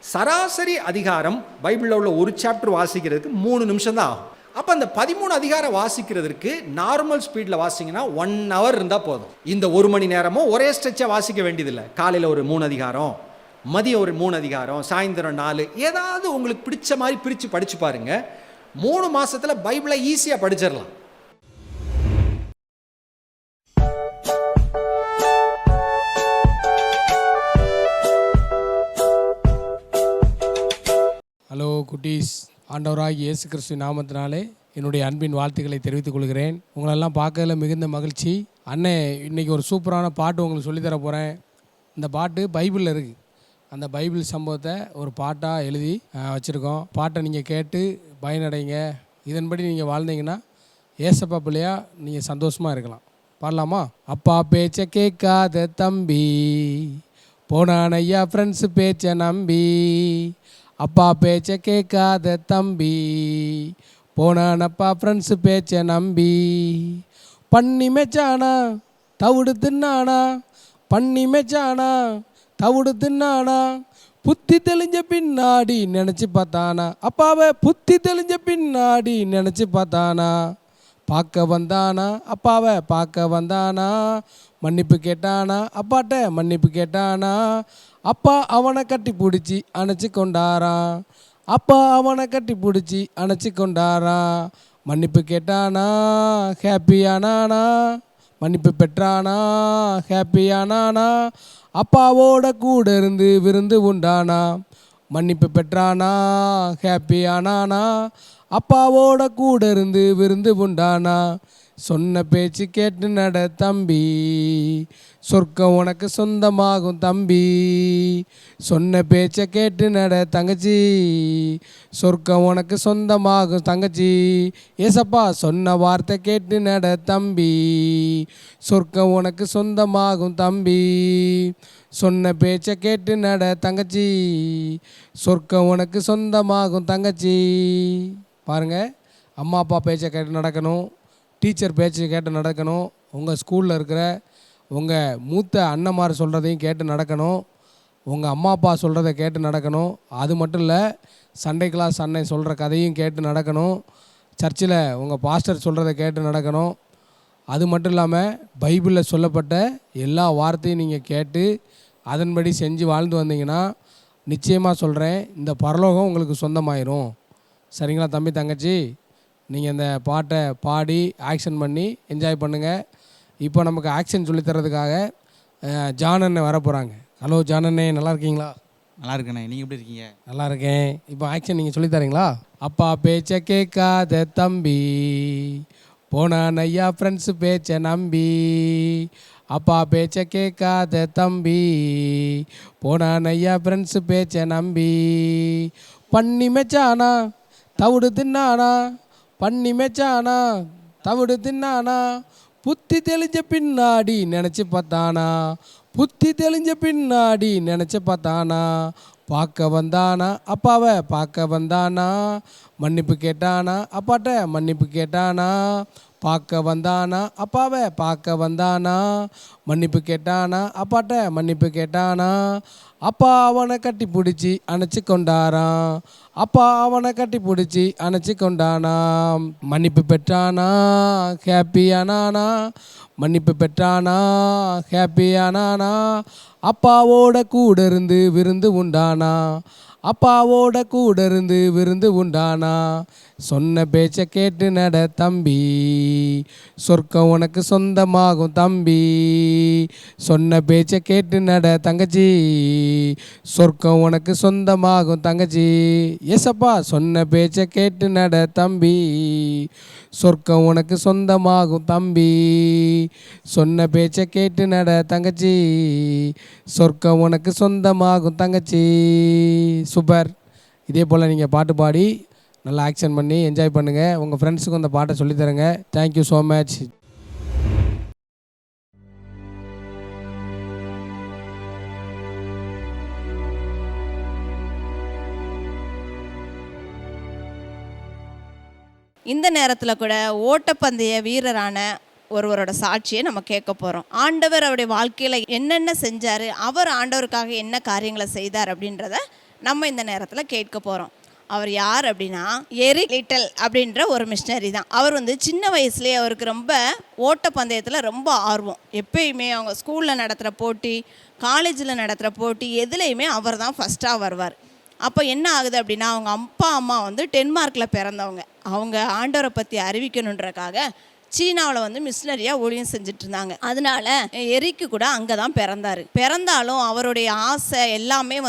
சராசரி அதிகாரம் பைபிளில் உள்ள ஒரு சாப்டர் வாசிக்கிறதுக்கு 3 நிமிஷம் தான் ஆகும். அப்போ அந்த 13 அதிகாரம் வாசிக்கிறதுக்கு நார்மல் ஸ்பீடில் வாசிங்கன்னா 1 hour இருந்தால் போதும். இந்த 1 மணி நேரமும் ஒரே ஸ்ட்ரெச்சாக வாசிக்க வேண்டியதில்லை. காலையில் ஒரு 3 அதிகாரம், மதியம் ஒரு 3 அதிகாரம், சாயந்தரம் 4, ஏதாவது உங்களுக்கு பிடிச்ச மாதிரி பிரித்து படித்து பாருங்கள். 3 மாதத்தில் பைபிளை ஈஸியாக படிச்சிடலாம். ஹலோ குட்டீஸ், ஆண்டவராகிய இயேசு கிறிஸ்து நாமத்தினாலே என்னுடைய அன்பின் வாழ்த்துக்களை தெரிவித்துக் கொள்கிறேன். உங்களெல்லாம் பார்க்கறதுல மிகுந்த மகிழ்ச்சி. அண்ணே இன்றைக்கி ஒரு சூப்பரான பாட்டு உங்களுக்கு சொல்லித்தர போகிறேன். இந்த பாட்டு பைபிளில் இருக்குது. அந்த பைபிள் சம்பவத்தை ஒரு பாட்டாக எழுதி வச்சுருக்கோம். பாட்டை நீங்கள் கேட்டு பயனடைங்க. இதன்படி நீங்கள் வாழ்ந்தீங்கன்னா ஏசப்பா பிள்ளையா நீங்கள் சந்தோஷமாக இருக்கலாம். பாடலாமா? அப்பா பேச்சை கேட்காத தம்பி போனான் ஐயா ஃப்ரெண்ட்ஸு பேச்சை நம்பி. அப்பா பேச்சை கேட்காத தம்பி போனானப்பா ஃப்ரெண்ட்ஸு பேச்சை நம்பி. பண்ணி மெச்சானா தவிடு தின்னானா, பண்ணி மெச்சானா தவிடு தின்னானா, புத்தி தெளிஞ்ச பின்னாடி நினச்சி பார்த்தானா, அப்பாவை புத்தி தெளிஞ்ச பின்னாடி நினச்சி பார்த்தானா. பார்க்க வந்தானா, அப்பாவை பார்க்க வந்தானா, மன்னிப்பு கேட்டானா, அப்பாட்ட மன்னிப்பு கேட்டானா. அப்பா அவனை கட்டி பிடிச்சி அணைச்சி கொண்டாரான், அப்பா அவனை கட்டி பிடிச்சி அணைச்சி கொண்டாரான். மன்னிப்பு கேட்டானா, ஹாப்பியானானா, மன்னிப்பு பெற்றானா, ஹாப்பியானானா. அப்பாவோட கூட இருந்து விருந்து உண்டானா, மன்னிப்பு பெற்றானா, ஹாப்பியானானா. அப்பாவோட கூட இருந்து விருந்து உண்டானா. சொன்ன பேச்சு கேட்டு நட தம்பி, சொர்க்கம் உனக்கு சொந்தமாகும் தம்பி. சொன்ன பேச்சை கேட்டு நட தங்கச்சி, சொர்க்கம் உனக்கு சொந்தமாகும் தங்கச்சி. ஏசப்பா சொன்ன வார்த்தை கேட்டு நட தம்பி, சொர்க்கம் உனக்கு சொந்தமாகும் தம்பி. சொன்ன பேச்சை கேட்டு நட தங்கச்சி, சொர்க்கம் உனக்கு சொந்தமாகும் தங்கச்சி. பாருங்கள், அம்மா அப்பா பேச்சை கேட்டு நடக்கணும், டீச்சர் பேச்சை கேட்டு நடக்கணும், உங்கள் ஸ்கூலில் இருக்கிற உங்கள் மூத்த அண்ணன்மார் சொல்கிறதையும் கேட்டு நடக்கணும், உங்கள் அம்மா அப்பா சொல்கிறத கேட்டு நடக்கணும். அது மட்டும் இல்லை, சண்டே கிளாஸ் அண்ணன் சொல்கிற கதையும் கேட்டு நடக்கணும், சர்ச்சில் உங்கள் பாஸ்டர் சொல்கிறத கேட்டு நடக்கணும். அது மட்டும் இல்லாமல் பைபிளில் சொல்லப்பட்ட எல்லா வார்த்தையும் நீங்கள் கேட்டு அதன்படி செஞ்சு வாழ்ந்து வந்தீங்கன்னா நிச்சயமாக சொல்கிறேன், இந்த பரலோகம் உங்களுக்கு சொந்தமாயிரும். சரிங்களா தம்பி தங்கச்சி? நீங்கள் இந்த பாட்டை பாடி ஆக்ஷன் பண்ணி என்ஜாய் பண்ணுங்கள். இப்போ நமக்கு ஆக்ஷன் சொல்லித்தரதுக்காக ஜான் அண்ணன் வர போகிறாங்க. ஹலோ ஜான் அண்ணே, நல்லா இருக்கீங்களா? நல்லா இருக்கண்ணே, நீங்கள் எப்படி இருக்கீங்க? நல்லா இருக்கேன். இப்போ ஆக்ஷன் நீங்கள் சொல்லித்தரீங்களா? அப்பா பேச்சை கேட்காத தம்பி போனான் ஐயா ஃப்ரெண்ட்ஸு பேச்சை நம்பி. அப்பா பேச்சை கேட்காத தம்பி போனான் ஐயா ஃப்ரெண்ட்ஸு பேச்சை நம்பி. பண்ணி மெச்சானா தவிடு தின்னானா, பண்ணி மெச்சானா தவிடு தின்னானா, புத்தி தெளிஞ்ச பின்னாடி நினச்சி பார்த்தானா, புத்தி தெளிஞ்ச பின்னாடி நினச்சி பார்த்தானா, பார்க்க வந்தானா அப்பாவை பார்க்க வந்தானா, மன்னிப்பு கேட்டானா அப்பாட்ட மன்னிப்பு கேட்டானா, பார்க்க வந்தானா அப்பாவை பார்க்க வந்தானா, மன்னிப்பு கேட்டானா அப்பாட்ட மன்னிப்பு கேட்டானா, அப்பா அவனை கட்டி பிடிச்சி அணைச்சி கொண்டாராம், அப்பா அவனை கட்டி பிடிச்சி அணைச்சி கொண்டானாம், மன்னிப்பு பெற்றானா ஹாப்பியானானா, மன்னிப்பு பெற்றானா ஹாப்பியானானா, அப்பாவோட கூட இருந்து விருந்து உண்டானா, அப்பாவோட கூட இருந்து விருந்து உண்டானா, சொன்ன பேச்சை கேட்டு நட தம்பி, சொர்க்கம் உனக்கு சொந்தமாகும் தம்பி, சொன்ன பேச்சை கேட்டு நட தங்கச்சி, சொர்க்கம் உனக்கு சொந்தமாகும் தங்கச்சி. ஏசப்பா சொன்ன பேச்சை கேட்டு நட தம்பி, சொர்க்கம் உனக்கு சொந்தமாகும் தம்பி, சொன்ன பேச்சை கேட்டு நட தங்கச்சி, சொர்க்கம் உனக்கு சொந்தமாகும் தங்கச்சி. சூப்பர். இதே போல் நீங்கள் பாட்டு பாடி நல்லா ஆக்ஷன் பண்ணி என்ஜாய் பண்ணுங்கள். உங்கள் ஃப்ரெண்ட்ஸுக்கும் அந்த பாட்டை சொல்லித்தரங்க. Thank you so much. இந்த நேரத்தில் கூட ஓட்டப்பந்தய வீரரான ஒருவரோட சாட்சியை நம்ம கேட்க போகிறோம். ஆண்டவர் அவருடைய வாழ்க்கையில் என்னென்ன செஞ்சார், அவர் ஆண்டவருக்காக என்ன காரியங்களை செய்தார் அப்படின்றத நம்ம இந்த நேரத்தில் கேட்க போகிறோம். அவர் யார் அப்படின்னா எரிக் லிட்டில் அப்படின்ற ஒரு மிஷினரி தான். அவர் சின்ன வயசுலேயே அவருக்கு ரொம்ப ஓட்டப்பந்தயத்தில் ரொம்ப ஆர்வம். எப்பயுமே அவங்க ஸ்கூலில் நடத்துகிற போட்டி, காலேஜில் நடத்துகிற போட்டி எதுலேயுமே அவர் தான் ஃபஸ்ட்டாக வருவார். அப்போ என்ன ஆகுது அப்படின்னா, அவங்க அப்பா அம்மா டென்மார்க்கில் பிறந்தவங்க. அவங்க ஆண்டவரை பற்றி அறிவிக்கணுன்றக்காக சீனாவில் மிஷினரியாக ஊழியம் செஞ்சுட்டு இருந்தாங்க. அதனால எரிக்கு கூட அங்கே தான் பிறந்தார். பிறந்தாலும் அவருடைய ஆசை எல்லாமே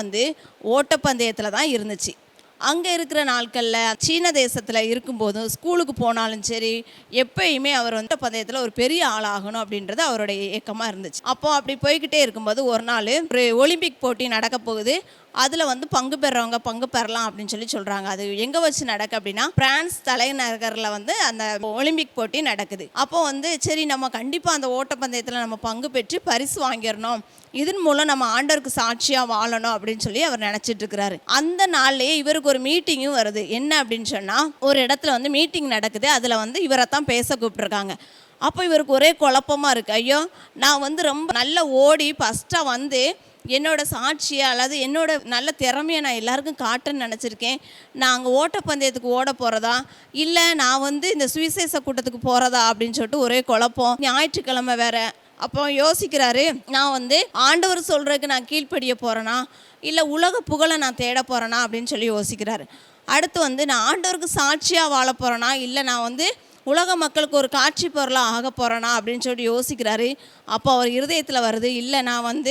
ஓட்டப்பந்தயத்தில் தான் இருந்துச்சு. அங்கே இருக்கிற நாட்களில் சீன தேசத்தில் இருக்கும்போதும் ஸ்கூலுக்கு போனாலும் சரி, எப்பயுமே அவர் ஓட்டப்பந்தயத்தில் ஒரு பெரிய ஆளாகணும் அப்படின்றது அவருடைய ஏக்கமாக இருந்துச்சு. அப்போது அப்படி போய்கிட்டே இருக்கும்போது ஒரு நாள் ஒரு ஒலிம்பிக் போட்டி நடக்க போகுது. அதில் பங்கு பெறவங்க பங்கு பெறலாம் அப்படின்னு சொல்கிறாங்க. அது எங்கே வச்சு நடக்கு அப்படின்னா, பிரான்ஸ் தலைநகரில் அந்த ஒலிம்பிக் போட்டி நடக்குது. அப்போ சரி நம்ம கண்டிப்பாக அந்த ஓட்டப்பந்தயத்தில் நம்ம பங்கு பெற்று பரிசு வாங்கிடணும், இதன் மூலம் நம்ம ஆண்டவருக்கு சாட்சியாக வாழணும் அப்படின்னு சொல்லி அவர் நினச்சிட்டு இருக்கிறாரு. அந்த நாள்லேயே இவருக்கு ஒரு மீட்டிங்கும் வருது. என்ன அப்படின்னு சொன்னால், ஒரு இடத்துல மீட்டிங் நடக்குது. அதில் இவரை தான் பேச கூப்பிட்ருக்காங்க. அப்போ இவருக்கு ஒரே குழப்பமாக இருக்குது. ஐயோ, நான் ரொம்ப நல்லா ஓடி ஃபஸ்ட்டாக என்னோட சாட்சியை அல்லது என்னோட நல்ல திறமையை நான் எல்லாருக்கும் காட்டுன்னு நினச்சிருக்கேன். நான் அங்கே ஓட்டப்பந்தயத்துக்கு ஓட போகிறதா இல்லை நான் இந்த சுவிசேஷ கூட்டத்துக்கு போகிறதா அப்படின்னு சொல்லிட்டு ஒரே குழப்பம். ஞாயிற்றுக்கிழமை வேறு. அப்போ யோசிக்கிறாரு, நான் ஆண்டவர் சொல்கிறதுக்கு நான் கீழ்ப்படிய போகிறேனா இல்லை உலக புகழை நான் தேட போகிறேனா அப்படின்னு சொல்லி யோசிக்கிறாரு. அடுத்து நான் ஆண்டவருக்கு சாட்சியாக வாழ போகிறேனா இல்லை நான் உலக மக்களுக்கு ஒரு காட்சி பொருளாக ஆக போகிறேனா அப்படின்னு சொல்லி யோசிக்கிறாரு. அப்போ அவர் இருதயத்தில் வருது, இல்லை நான்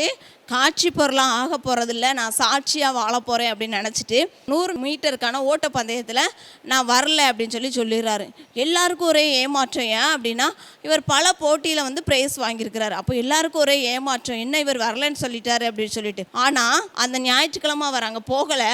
காட்சி பொருளாக ஆக போகிறதில்ல, நான் சாட்சியாக வாழ போகிறேன் அப்படின்னு நினச்சிட்டு 100 மீட்டருக்கான ஓட்டப்பந்தயத்தில் நான் வரல அப்படின்னு சொல்லிடுறாரு. எல்லாருக்கும் ஒரே ஏமாற்றம். ஏன் அப்படின்னா, இவர் பல போட்டியில் ப்ரைஸ் வாங்கியிருக்கிறாரு. அப்போ எல்லாருக்கும் ஒரே ஏமாற்றம், என்ன இவர் வரலன்னு சொல்லிட்டாரு அப்படின்னு சொல்லிட்டு. ஆனால் அந்த ஞாயிற்றுக்கிழமை அவர் அங்கே போகலை.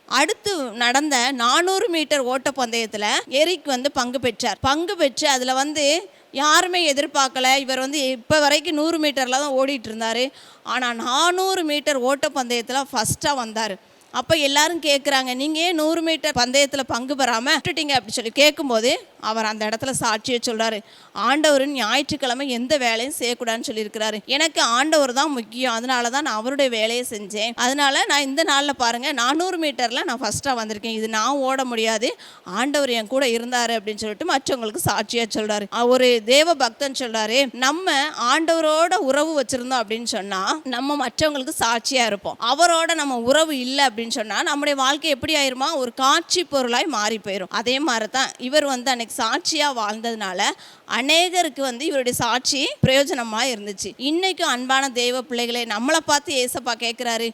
அடுத்து நடந்த 400 மீட்டர் ஓட்டப்பந்தயத்தில் எரிக் பங்கு பெற்றார். பங்கு பெற்று அதில் யாருமே எதிர்பார்க்கல. இவர் இப்போ வரைக்கும் 100 மீட்டரில் தான் ஓடிட்டு இருந்தார். ஆனால் 400 மீட்டர் ஓட்டப்பந்தயத்தில் ஃபஸ்ட்டாக வந்தார். அப்போ எல்லாரும் கேட்குறாங்க, நீங்கள் ஏன் 100 மீட்டர் பந்தயத்தில் பங்கு பெறாமல் விட்டுட்டீங்க அப்படி சொல்லி கேட்கும்போது அவர் அந்த இடத்துல சாட்சியை சொல்கிறாரு. ஆண்டவர் ஞாயிற்றுக்கிழமை எந்த வேலையும் செய்யக்கூடாதுன்னு சொல்லியிருக்கிறாரு. எனக்கு ஆண்டவர் தான் முக்கியம், அதனால தான் நான் அவருடைய வேலையை செஞ்சேன். அதனால நான் இந்த நாளில் பாருங்கள் 400 மீட்டரில் நான் ஃபஸ்ட்டாக வந்திருக்கேன். இது நான் ஓட முடியாது, ஆண்டவர் என் கூட இருந்தார் அப்படின்னு சொல்லிட்டு மற்றவங்களுக்கு சாட்சியாக சொல்கிறாரு. ஒரு தேவ பக்தன் சொல்கிறாரு, நம்ம ஆண்டவரோட உறவு வச்சுருந்தோம் அப்படின்னு சொன்னால் நம்ம மற்றவங்களுக்கு சாட்சியாக இருப்போம். அவரோட நம்ம உறவு இல்லை அப்படின்னு சொன்னால் நம்முடைய வாழ்க்கை எப்படி ஆயிருமா, ஒரு காட்சி பொருளாய் மாறி போயிடும். அதே மாதிரி தான் இவர் அன்னைக்கு சாட்சியாக வாழ்ந்ததுனால அநேகருக்கு இவருடைய சாட்சி பிரயோஜனமாக இருந்துச்சு. இன்றைக்கும் அன்பான தெய்வ பிள்ளைகளே, நம்மளை பார்த்து ஏசப்பா கேட்குறாரு,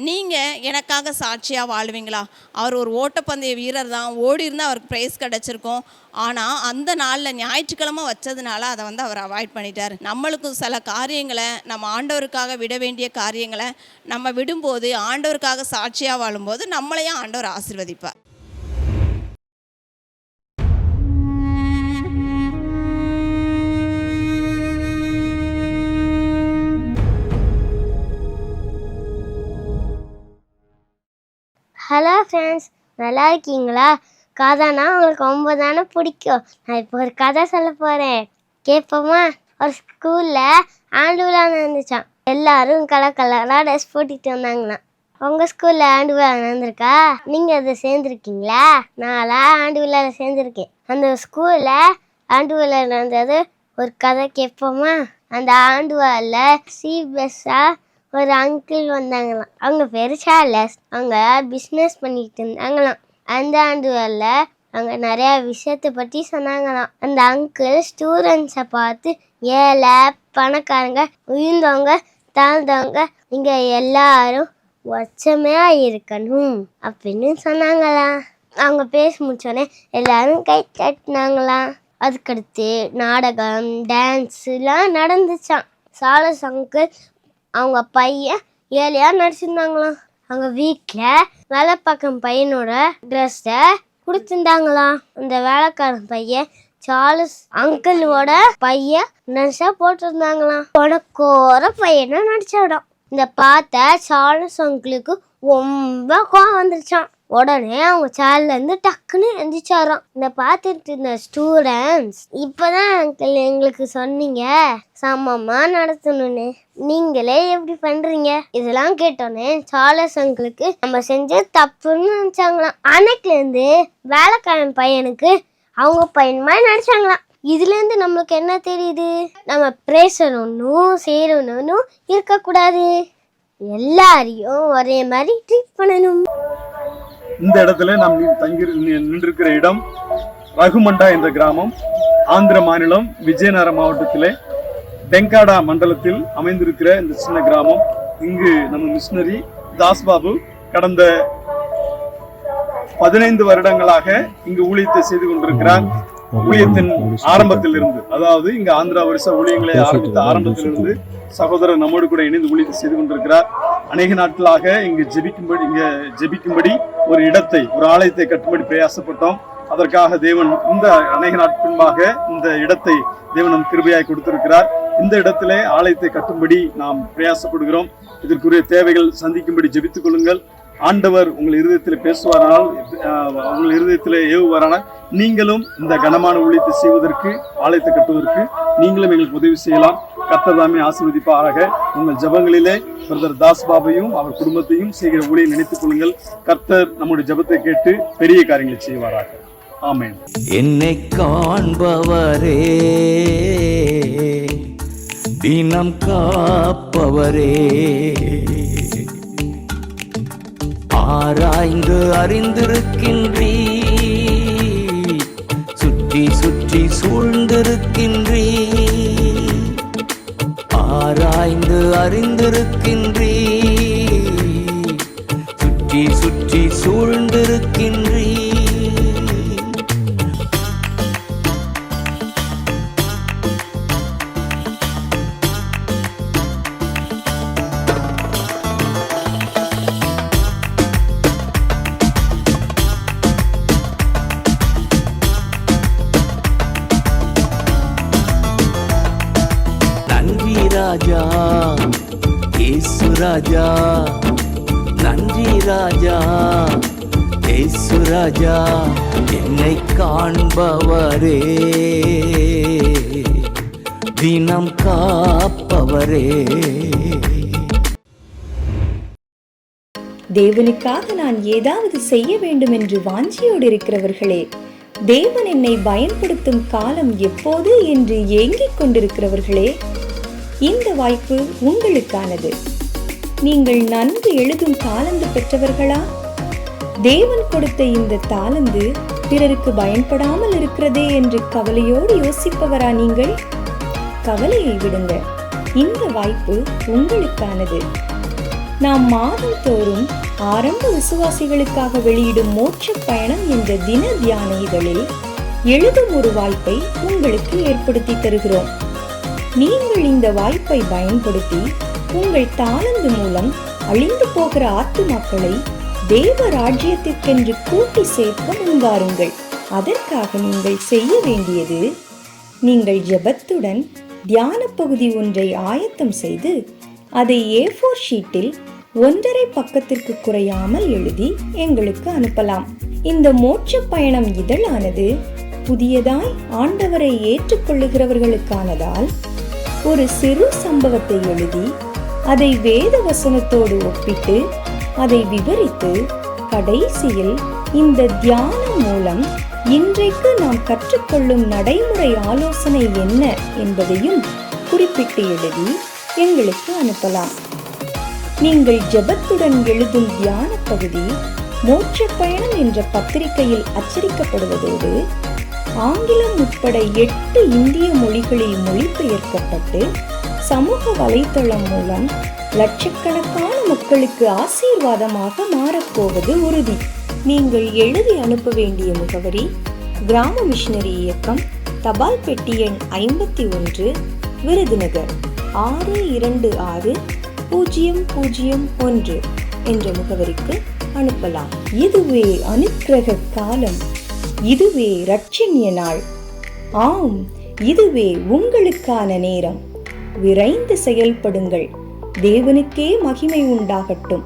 நீங்கள் எனக்காக சாட்சியாக வாழ்வீங்களா? அவர் ஒரு ஓட்டப்பந்தய வீரர் தான், ஓடி இருந்தால் அவருக்கு ப்ரைஸ் கிடச்சிருக்கும். ஆனால் அந்த நாளில் ஞாயிற்றுக்கிழமை வச்சதுனால அதை அவர் அவாய்ட் பண்ணிட்டார். நம்மளுக்கும் சில காரியங்களை நம்ம ஆண்டவருக்காக விட வேண்டிய காரியங்களை நம்ம விடும்போது, ஆண்டவருக்காக சாட்சியாக வாழும்போது நம்மளையும் ஆண்டவர் ஆசீர்வதிப்பார். ஹலோ ஃப்ரெண்ட்ஸ், நல்லா இருக்கீங்களா? கதைனா உங்களுக்கு ரொம்ப தானே பிடிக்கும். நான் இப்போ ஒரு கதை சொல்ல போகிறேன், கேட்போமா? ஒரு ஸ்கூலில் ஆண்டு விழா நடந்துச்சான். எல்லாரும் கலர் கலராக ட்ரெஸ் போட்டுட்டு வந்தாங்களாம். உங்கள் ஸ்கூலில் ஆண்டு விழா நடந்திருக்கா? நீங்கள் அதை சேர்ந்துருக்கீங்களா? நான்லாம் ஆண்டு விழாவில் சேர்ந்துருக்கேன். அந்த ஸ்கூலில் ஆண்டு விழா நடந்தது ஒரு கதை கேட்போமா? அந்த ஆண்டு விழாவில் சிபிஎஸ்ஸாக ஒரு அங்கிள் வந்தாங்களாம். அவங்க பேர் சார்லஸ். அவங்க பிஸ்னஸ் பண்ணிட்டு இருந்தாங்களாம். அந்த ஆண்டு விழாவில் அவங்க நிறையா விஷயத்தை பற்றி சொன்னாங்களாம். அந்த அங்கிள் ஸ்டூடெண்ட்ஸை பார்த்து ஏழை பணக்காரங்க உயர்ந்தவங்க தாழ்ந்தவங்க நீங்கள் எல்லாரும் ஒற்றுமையாக இருக்கணும் அப்படின்னு சொன்னாங்களாம். அவங்க பேசி முடிச்சோடனே எல்லாரும் கை தட்டினாங்களாம். அதுக்கடுத்து நாடகம் டான்ஸுலாம் நடந்துச்சான். சார்லஸ் அங்கிள் அவங்க பையன் ஏழையாக நடிச்சிருந்தாங்களாம். அவங்க வீட்டில் வேலை பார்க்கும் பையனோட ட்ரெஸ்ஸை கொடுத்துருந்தாங்களாம். அந்த வேலைக்காரன் பையன் சார்லஸ் அங்கிளோட பையன் ட்ரெஸ்ஸை போட்டிருந்தாங்களாம். உனக்கோர பையனை நடிச்சாடான். இந்த பார்த்த சார்லஸ் அங்கிளுக்கு ரொம்ப கோவம் வந்துருச்சான். உடனே அவங்க சேர்லேருந்து டக்குன்னு எந்திரிச்சாராம். இந்த பார்த்துட்டு இருந்த ஸ்டூடெண்ட்ஸ், இப்போதான் அங்கிள் எங்களுக்கு சொன்னீங்க சமமாக நடத்தணும்னு, நீங்களே எப்படி பண்ணுறீங்க? இதெல்லாம் கேட்டோன்னே சார்லஸ் அங்கிளுக்கு நம்ம செஞ்ச தப்புன்னு நினச்சாங்களாம். அன்னைக்குலேருந்து வேலைக்காரன் பையனுக்கு அவங்க பையன் மாதிரி நடிச்சாங்களாம். இதுலேருந்து நம்மளுக்கு என்ன தெரியுது? நம்ம பேசணும்னும் சேரணும்னு இருக்கக்கூடாது, எல்லாரையும் ஒரே மாதிரி ட்ரீட் பண்ணணும். இந்த இடத்துல நாம் நின்றிருக்கிற இடம் ரகுமண்டா என்ற கிராமம், ஆந்திர மாநிலம் விஜயநகர மாவட்டத்திலே வெங்காடா மண்டலத்தில் அமைந்திருக்கிற இந்த சின்ன கிராமம். இங்கு நம்ம மிஷனரி தாஸ்பாபு கடந்த 15 வருடங்களாக இங்கு ஊழியத்தை செய்து கொண்டிருக்கிறார். ஊழியத்தின் ஆரம்பத்தில் இருந்து, அதாவது இங்க ஆந்திரா வருஷ ஊழியங்களை ஆரம்பித்த ஆரம்பத்திலிருந்து சகோதரர் நம்மோடு கூட இணைந்து ஊழியத்தை செய்து கொண்டிருக்கிறார். அநேக நாட்களாக இங்கு ஜெபிக்கும்படி ஒரு இடத்தை, ஒரு ஆலயத்தை கட்டும்படி பிரயாசப்பட்டோம். அதற்காக தேவன் இந்த அநேக நாட்களாக இந்த இடத்தை தேவன் நம் கிருபையாய் கொடுத்திருக்கிறார். இந்த இடத்திலே ஆலயத்தை கட்டும்படி நாம் பிரயாசப்படுகிறோம். இதற்குரிய தேவைகள் சந்திக்கும்படி ஜெபித்துக் கொள்ளுங்கள். ஆண்டவர் உங்கள் இருதயத்தில் பேசுவாரானால், உங்கள் இருதயத்தில் ஏவுவாரானால், நீங்களும் இந்த கனமான ஊழியத்தை செய்வதற்கு, ஆலயத்தை கட்டுவதற்கு நீங்களும் எங்களுக்கு உதவி செய்யலாம். கர்த்தர் தாமே ஆசீர்வதிப்பாராக. உங்கள் ஜெபங்களிலே பிரதர் தாஸ்பாபையும் அவர் குடும்பத்தையும் செய்கிற ஊழியை நினைத்துக் கொள்ளுங்கள். கர்த்தர் நம்முடைய ஜெபத்தை கேட்டு பெரிய காரியங்களை செய்வாராக. ஆமென். என்னை காண்பவரே, தினம் காப்பவரே, ஆராய்ந்து அறிந்திருக்கின்றீ, சுற்றி சுற்றி சூழ்ந்திருக்கின்றீ, ஆராய்ந்து அறிந்திருக்கின்றீ, சுற்றி சுற்றி சூழ்ந்திருக்கின்றீ. ராஜா இயேசு ராஜா, நன்றி ராஜா இயேசு ராஜா, என்னை காண்பவரே, தினம் காப்பவரே. தேவனுக்காக நான் ஏதாவது செய்ய வேண்டும் என்று வாஞ்சியோடு இருக்கிறவர்களே, தேவன் என்னை பயன்படுத்தும் காலம் எப்போது என்று ஏங்கிக் கொண்டிருக்கிறவர்களே, இந்த வாய்ப்பு உங்களுக்கானது. நீங்கள் நன்கு எழுதும் தாளந்து பெற்றவர்களா? தேவன் கொடுத்த இந்த தாளந்து பிறருக்கு பயன்படாமல் இருக்கிறதே என்று கவலையோடு யோசிப்பவரா நீங்கள்? கவலையை விடுங்க, இந்த வாய்ப்பு உங்களுக்கானது. நாம் மாதந்தோறும் ஆரம்ப விசுவாசிகளுக்காக வெளியிடும் மோட்ச பயணம் என்ற தின தியான இதழில் எழுதும் ஒரு வாய்ப்பை உங்களுக்கு ஏற்படுத்தி தருகிறோம். நீங்கள் இந்த வாய்ப்பை பயன்படுத்தி உங்கள் தாளந்து மூலம் அழிந்து போகிற ஆத்துமாக்களை தேவ ராஜ்யத்திற்கென்று கூட்டி சேர்க்க முன்வாருங்கள். அதற்காக நீங்கள் செய்ய வேண்டியது, நீங்கள் ஜெபத்துடன் தியான பகுதி ஒன்றை ஆயத்தம் செய்து அதை A4 ஷீட்டில் 1.5 பக்கத்திற்கு குறையாமல் எழுதி எங்களுக்கு அனுப்பலாம். இந்த மோட்ச பயணம் இதழானது புதியதாய் ஆண்டவரை ஏற்றுக்கொள்ளுகிறவர்களுக்கானதால் ஒரு சிறு சம்பவத்தை எழுதி அதை வேத வசனத்தோடு ஒப்பிட்டு அதை விவரித்து கடைசியில் இந்த தியானம் மூலம் இன்றைக்கு நாம் கற்றுக்கொள்ளும் நடைமுறை ஆலோசனை என்ன என்பதையும் குறிப்பிட்டு எழுதி எங்களுக்கு அனுப்பலாம். நீங்கள் ஜெபத்துடன் எழுதும் தியான பகுதி மோட்ச பயணம் என்ற பத்திரிகையில் அச்சடிக்கப்படுவதோடு ஆங்கிலம் உட்பட 8 இந்திய மொழிகளில் மொழிபெயர்க்கப்பட்டு சமூக வலைத்தளம் மூலம் லட்சக்கணக்கான மக்களுக்கு ஆசீர்வாதமாக மாறப்போவது உறுதி. நீங்கள் எழுதி அனுப்ப வேண்டிய முகவரி: கிராம மிஷனரி இயக்கம், தபால் பெட்டி எண் 51, விருதுநகர் 626001 என்ற முகவரிக்கு அனுப்பலாம். இதுவே அனுக்கிரக காலம், இதுவே இரட்சணிய நாள். ஆம், இதுவே உங்களுக்கான நேரம். விரைந்து செயல்படுங்கள். தேவனுக்கே மகிமை உண்டாகட்டும்.